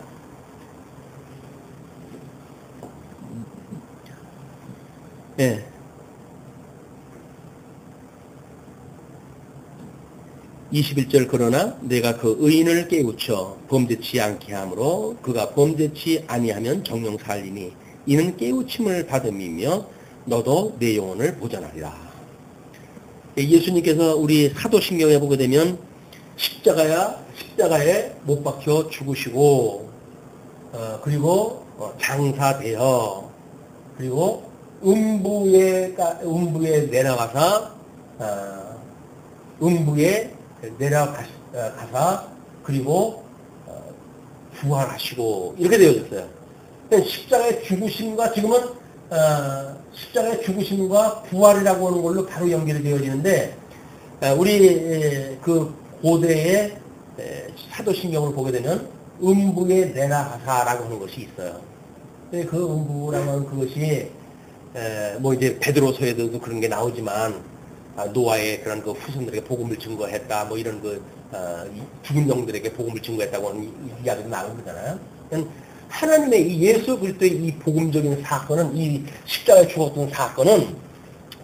네. 21절 그러나 내가 그 의인을 깨우쳐 범죄치 않게 하므로 그가 범죄치 아니하면 정령 살리니 이는 깨우침을 받음이며 너도 내 영혼을 보전하리라. 예수님께서 우리 사도신경에 보게 되면 십자가에 못 박혀 죽으시고 그리고 장사되어 그리고 음부에 내려가사 그리고 부활하시고 이렇게 되어졌어요. 십자가의 죽으심과 지금은 십자가의 죽으심과 부활이라고 하는 걸로 바로 연결이 되어지는데 우리 그 고대의 사도신경을 보게 되면 음부에 내려가사라고 하는 것이 있어요. 그 음부라고 하는 그것이 이제 베드로서에도 그런 게 나오지만 노아의 그런 그 후손들에게 복음을 증거했다 이런 죽은 영들에게 복음을 증거했다고 하는 이야기도 나오는 거잖아요. 하나님의 이 예수 그리스도의 이 복음적인 사건은 이 십자가에 죽었던 사건은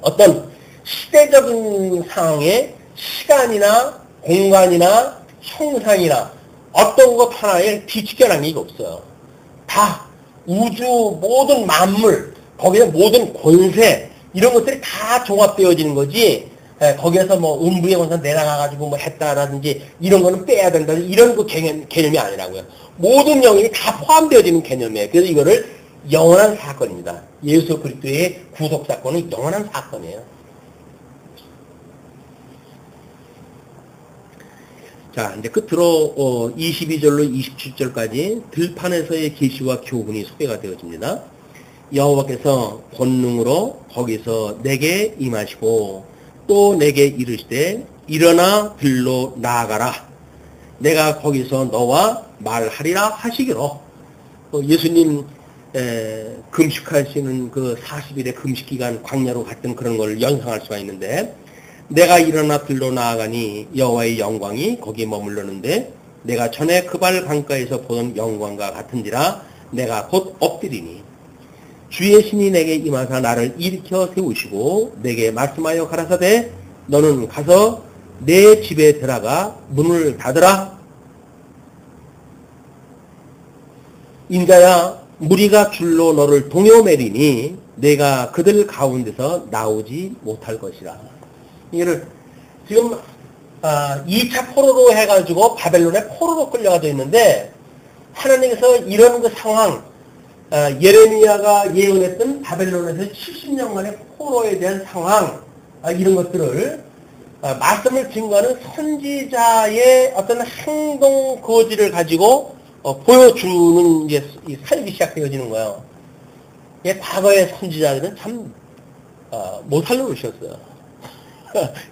어떤 시대적인 상황에 시간이나 공간이나 형상이나 어떤 것 하나에 뒤집겨난 게 없어요. 다 우주 모든 만물 거기에 모든 권세 이런 것들이 다 종합되어지는 거지. 거기에서 음부에 원서 내려가가지고 했다라든지 이런 거는 빼야 된다 이런 그 개념이 아니라고요. 모든 영역이 다 포함되어지는 개념이에요. 그래서 이거를 영원한 사건입니다. 예수 그리스도의 구속 사건은 영원한 사건이에요. 자, 이제 끝으로 22절로 27절까지 들판에서의 계시와 교훈이 소개가 되어집니다. 여호와께서 본능으로 거기서 내게 임하시고 또 내게 이르시되 일어나 들로 나아가라. 내가 거기서 너와 말하리라 하시기로. 예수님 금식하시는 그 40일의 금식기간 광야로 갔던 그런 걸 연상할 수가 있는데, 내가 일어나 들로 나아가니 여호와의 영광이 거기에 머물렀는데 내가 전에 그발 강가에서 보던 영광과 같은지라. 내가 곧 엎드리니 주의 신이 내게 임하사 나를 일으켜 세우시고 내게 말씀하여 가라사대 너는 가서 내 집에 들어가 문을 닫으라. 인자야, 무리가 줄로 너를 동요매리니 내가 그들 가운데서 나오지 못할 것이라. 이를 지금 2차 포로로 해가지고 바벨론에 포로로 끌려가져 있는데, 하나님께서 이런 그 상황, 예레미야가 예언했던 바벨론에서 70년간의 포로에 대한 상황, 이런 것들을 말씀을 증거하는 선지자의 어떤 행동 거지를 가지고 보여주는 이제 사역이 시작되어지는 거예요. 과거의 선지자들은 참 못할 노릇이었어요.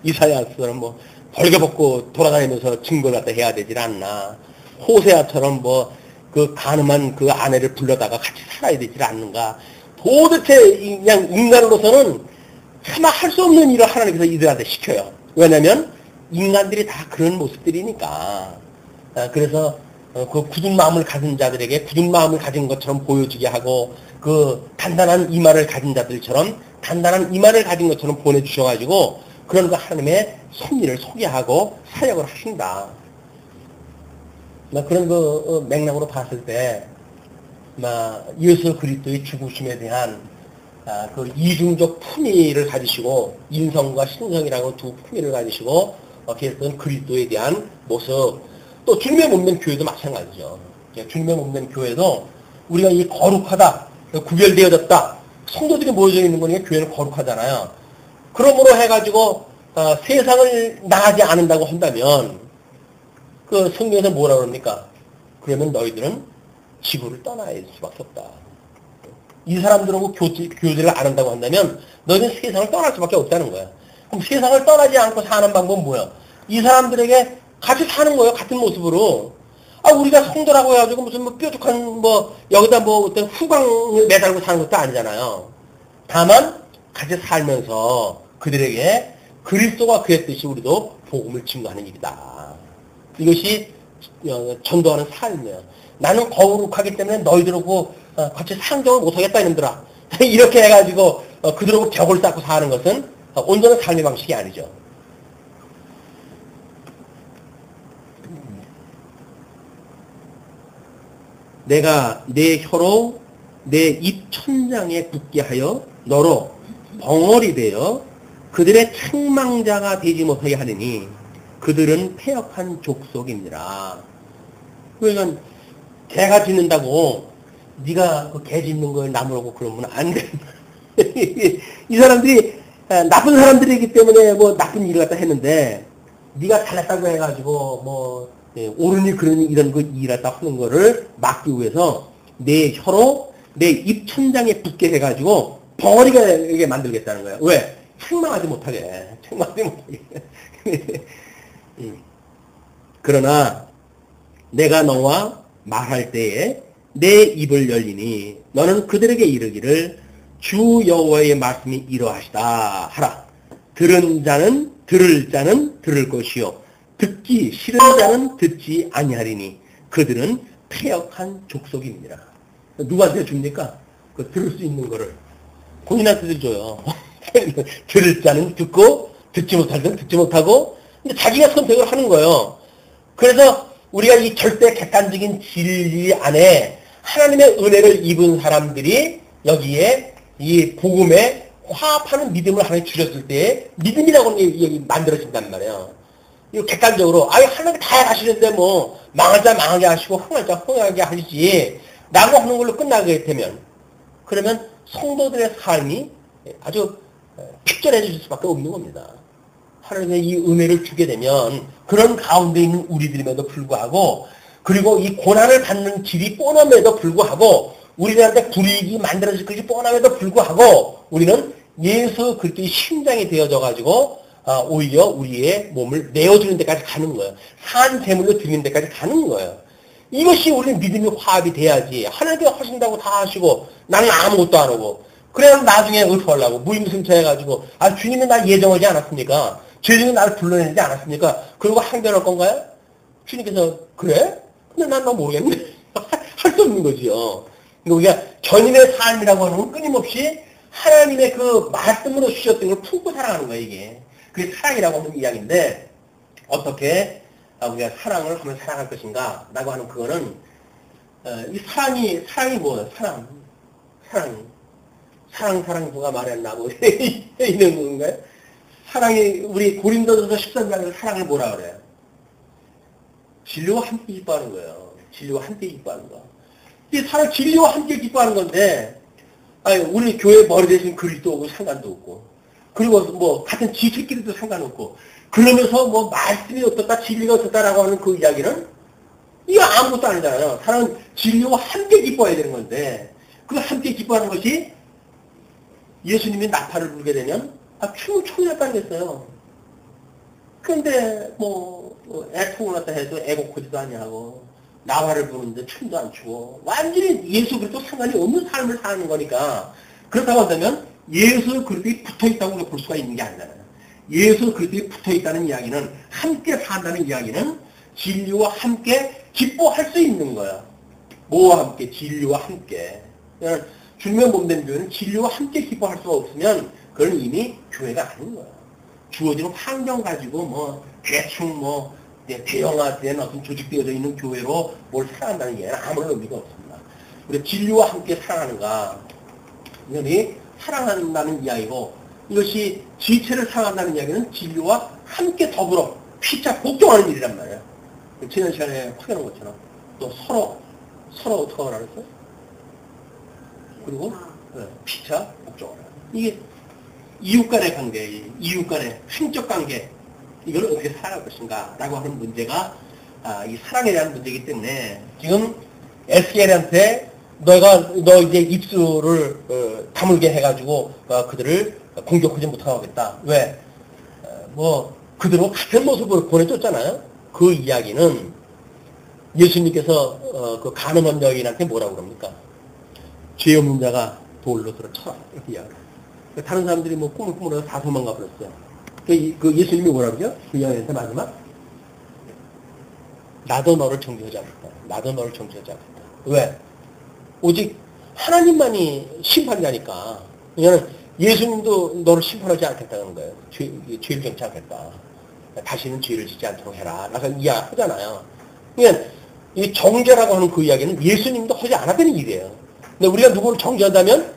이사야처럼 뭐 벌개벗고 돌아다니면서 증거를 갖다 해야 되질 않나. 호세아처럼 뭐 그 가늠한 그 아내를 불러다가 같이 살아야 되질 않는가. 도대체 그냥 인간으로서는 차마 할 수 없는 일을 하나님께서 이들한테 시켜요. 왜냐면 인간들이 다 그런 모습들이니까. 그래서 그 굳은 마음을 가진 자들에게 굳은 마음을 가진 것처럼 보여지게 하고, 그 단단한 이마를 가진 자들처럼 단단한 이마를 가진 것처럼 보내주셔가지고 그런 그 하나님의 섭리를 소개하고 사역을 하신다. 그런 그 맥락으로 봤을 때, 예수 그리스도의 죽으심에 대한 그 이중적 품위를 가지시고, 인성과 신성이라고 두 품위를 가지시고 계셨던 그리스도에 대한 모습, 또 주님의 몸된 교회도 마찬가지죠. 주님의 몸된 교회도 우리가 이 거룩하다, 구별되어졌다, 성도들이 모여져 있는 거니까 교회는 거룩하잖아요. 그러므로 해가지고 세상을 나가지 않는다고 한다면 그 성경에서 뭐라 그럽니까? 그러면 너희들은 지구를 떠나야 할 수밖에 없다. 이 사람들하고 교제를 안 한다고 한다면 너희는 세상을 떠날 수밖에 없다는 거야. 그럼 세상을 떠나지 않고 사는 방법은 뭐야? 이 사람들에게 같이 사는 거예요. 같은 모습으로. 우리가 성도라고 해가지고 무슨 뭐 뾰족한 여기다 어떤 후광을 매달고 사는 것도 아니잖아요. 다만 같이 살면서 그들에게 그리스도가 그의 뜻이 우리도 복음을 증거하는 일이다. 이것이 전도하는 삶이에요. 나는 거룩하기 때문에 너희들하고 같이 상종을 못하겠다 이놈들아. 이렇게 해가지고 그들하고 벽을 쌓고 사는 것은 온전한 삶의 방식이 아니죠. 내가 내 혀로 내 입 천장에 굳게 하여 너로 벙어리 되어 그들의 책망자가 되지 못하게 하느니 그들은 패역한 족속입니다. 그러니까 개가 짖는다고 네가 그 개 짖는 거에 나무라고 그러면 안 돼. 이 사람들이 나쁜 사람들이기 때문에 나쁜 일을 갖다 했는데, 네가 잘났다고 해가지고 옳은 일 그런 이런 거 일하다 하는 거를 막기 위해서 내 혀로 내 입 천장에 붙게 해가지고 벙어리가 만들겠다는 거야. 왜? 책망하지 못하게. 책망하지 못하게. 그러나 내가 너와 말할 때에 내 입을 열리니 너는 그들에게 이르기를 주 여호와의 말씀이 이러하시다 하라. 들을 자는 들을 것이요 듣기 싫은 자는 듣지 아니하리니 그들은 패역한 족속입니다. 누구한테 줍니까? 그 들을 수 있는 거를 본인한테도 줘요. 들을 자는 듣고 듣지 못할 자는 듣지 못하고, 근데 자기가 선택을 하는 거예요. 그래서 우리가 이 절대 객관적인 진리 안에 하나님의 은혜를 입은 사람들이 여기에 이 복음에 화합하는 믿음을 하나님 주셨을 때 믿음이라고 만들어진단 말이에요. 이거 객관적으로 하나님 다 하시는데 망할 자 망하게 하시고 흥할 자 흥하게 하시지 라고 하는 걸로 끝나게 되면, 그러면 성도들의 삶이 아주 픽절해질 수밖에 없는 겁니다. 하나님의 이 은혜를 주게 되면 그런 가운데 있는 우리들임에도 불구하고 그리고 이 고난을 받는 길이 뻔함에도 불구하고 우리들한테 불이익이 만들어질 것이 뻔함에도 불구하고 우리는 예수 그리스도의 심장이 되어져 가지고 오히려 우리의 몸을 내어주는 데까지 가는 거예요. 산 제물로 드리는 데까지 가는 거예요. 이것이 우리는 믿음이 화합이 돼야지. 하나님께서 하신다고 다 하시고 나는 아무것도 안 하고 그래야 나중에 어떡하려고 무임승차해가지고 주님이 날 예정하지 않았습니까? 죄중에 나를 불러내지 않았습니까? 그리고 항변할 건가요? 주님께서 그래? 근데 난 너 모르겠네. 할 수 없는 거지요. 우리가 전인의 삶이라고 하는 건 끊임없이 하나님의 그 말씀으로 주셨던 걸 품고 살아가는 거예요, 이게. 그게 사랑이라고 하는 이야기인데, 어떻게 우리가 사랑을 하면 살아갈 것인가? 라고 하는 그거는, 이 사랑이 뭐예요? 사랑 누가 말했나고 있는 건가요? 사랑이, 우리 고린도전서 13장에서 사랑을 뭐라 그래요? 진리와 함께 기뻐하는 거예요. 진리와 함께 기뻐하는 거. 이 사랑 진리와 함께 기뻐하는 건데, 우리 교회 머리 대신 그리스도하고 상관도 없고, 그리고 뭐 같은 지체끼리도 상관없고, 그러면서 뭐 말씀이 어떻다, 진리가 어떻다라고 하는 그 이야기는 이거 아무것도 아니잖아요. 사랑은 진리와 함께 기뻐해야 되는 건데, 그 함께 기뻐하는 것이 예수님이 나팔을 불게 되면 춤을 춰야겠다는 거어요. 그런데 애통을 갖다 해도 애곡하지도 아니하고 나팔을 부르는데 춤도 안 추고 완전히 예수 그리스도 상관이 없는 삶을 사는 거니까 그렇다고 한다면 예수 그리스도에 붙어있다고 우리가 볼 수가 있는 게 아니잖아요. 예수 그리스도에 붙어있다는 이야기는 함께 산다는 이야기는 진리와 함께 기뻐할 수 있는 거야. 뭐와 함께? 진리와 함께. 주님의 몸된 교회는 진리와 함께 기뻐할 수가 없으면 그건 이미 교회가 아닌 거야. 주어지는 환경 가지고 대충 대형화된 어떤 조직되어져 있는 교회로 뭘 살아간다는 게 아무런 의미가 없습니다. 우리 진리와 함께 사랑하는가? 이것이 사랑한다는 이야기고 이것이 지체를 사랑한다는 이야기는 진리와 함께 더불어 피차 복종하는 일이란 말이에요. 지난 시간에 확인한 것처럼 또 서로 어떻게 하라 그랬어요? 그리고 피차 복종하라. 이게 이웃 간의 관계, 이웃 간의 행적 관계 이걸 어떻게 살아갈 것인가 라고 하는 문제가 이 사랑에 대한 문제이기 때문에 지금 에스겔한테 너 이제 입술을 다물게 해가지고 그들을 공격하지 못하겠다. 왜? 그들은 같은 모습을 보내줬잖아요. 그 이야기는 예수님께서 그 가늠한 여인한테 뭐라고 그럽니까? 죄 없는 자가 돌로 들어쳐라. 이렇게 이야기해요. 다른 사람들이 꿈을 꾸면서 다 도망가 버렸어요. 그 예수님이 뭐라 그러죠? 그 여인한테 마지막? 나도 너를 정죄하지 않겠다. 나도 너를 정죄하지 않겠다. 왜? 오직 하나님만이 심판자니까. 왜냐하면 예수님도 너를 심판하지 않겠다는 거예요. 죄를 정치 않겠다. 다시는 죄를 짓지 않도록 해라. 라고 이야기하잖아요. 그러니까 이 정죄라고 하는 그 이야기는 예수님도 하지 않았다는 일이에요. 근데 우리가 누구를 정죄한다면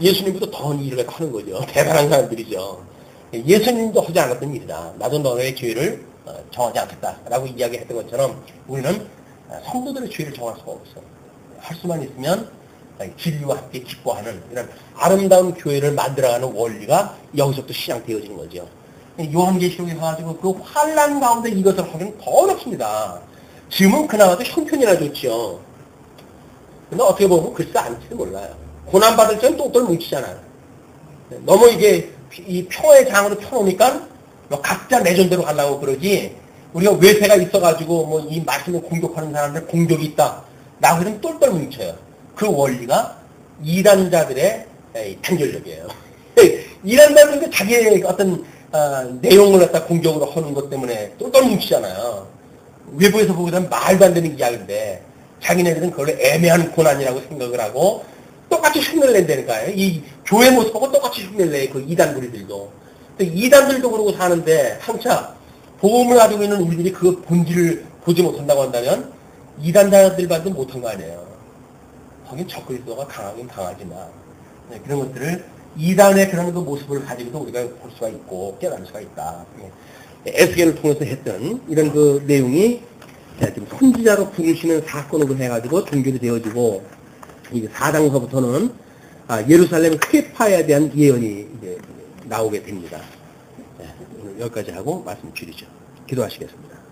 예수님보다 더한 일을 하는 거죠. 대단한 사람들이죠. 예수님도 하지 않았던 일이다. 나도 너의 죄를 정하지 않겠다라고 이야기했던 것처럼 우리는 성도들의 죄를 정할 수가 없어. 할 수만 있으면 진리와 함께 기뻐하는 이런 아름다운 교회를 만들어가는 원리가 여기서부터 시작되어지는 거죠. 요한계시록에 가지고 그 환난 가운데 이것을 하기는 더 어렵습니다. 지금은 그나마도 형편이나 좋죠. 근데 어떻게 보면 글쎄 않지도 몰라요. 고난받을 때는 똘똘 뭉치잖아요. 너무 이게 이 평화의 장으로 펴놓으니까 각자 내전대로 가려고 그러지 우리가 외세가 있어가지고 이 말씀을 공격하는 사람들 공격이 있다. 나그는 똘똘 뭉쳐요. 그 원리가 이단자들의 단결력이에요. 이단자들은 자기의 어떤 내용을 갖다 공격으로 하는 것 때문에 똘똘 뭉치잖아요. 외부에서 보게 되면 말도 안 되는 이야기인데 자기네들은 그걸 애매한 고난이라고 생각을 하고 똑같이 흉내를 낸다니까요. 이 교회 모습하고 똑같이 흉내를 내요. 그 이단 무리들도. 이단들도 그러고 사는데 한차 복음을 가지고 있는 우리들이 그 본질을 보지 못한다고 한다면 이단자들만도 못한 거 아니에요. 거긴 적그리스도가 강하긴 강하지만 그런 것들을 이단의 그런 그 모습을 가지고도 우리가 볼 수가 있고 깨달을 수가 있다. 에스겔을 통해서 했던 이런 그 내용이 지금 선지자로 부르시는 사건으로 해가지고 종결이 되어지고 이제 4장서부터는 예루살렘 회파에 대한 예언이 이제 나오게 됩니다. 오늘 여기까지 하고 말씀 줄이죠. 기도하시겠습니다.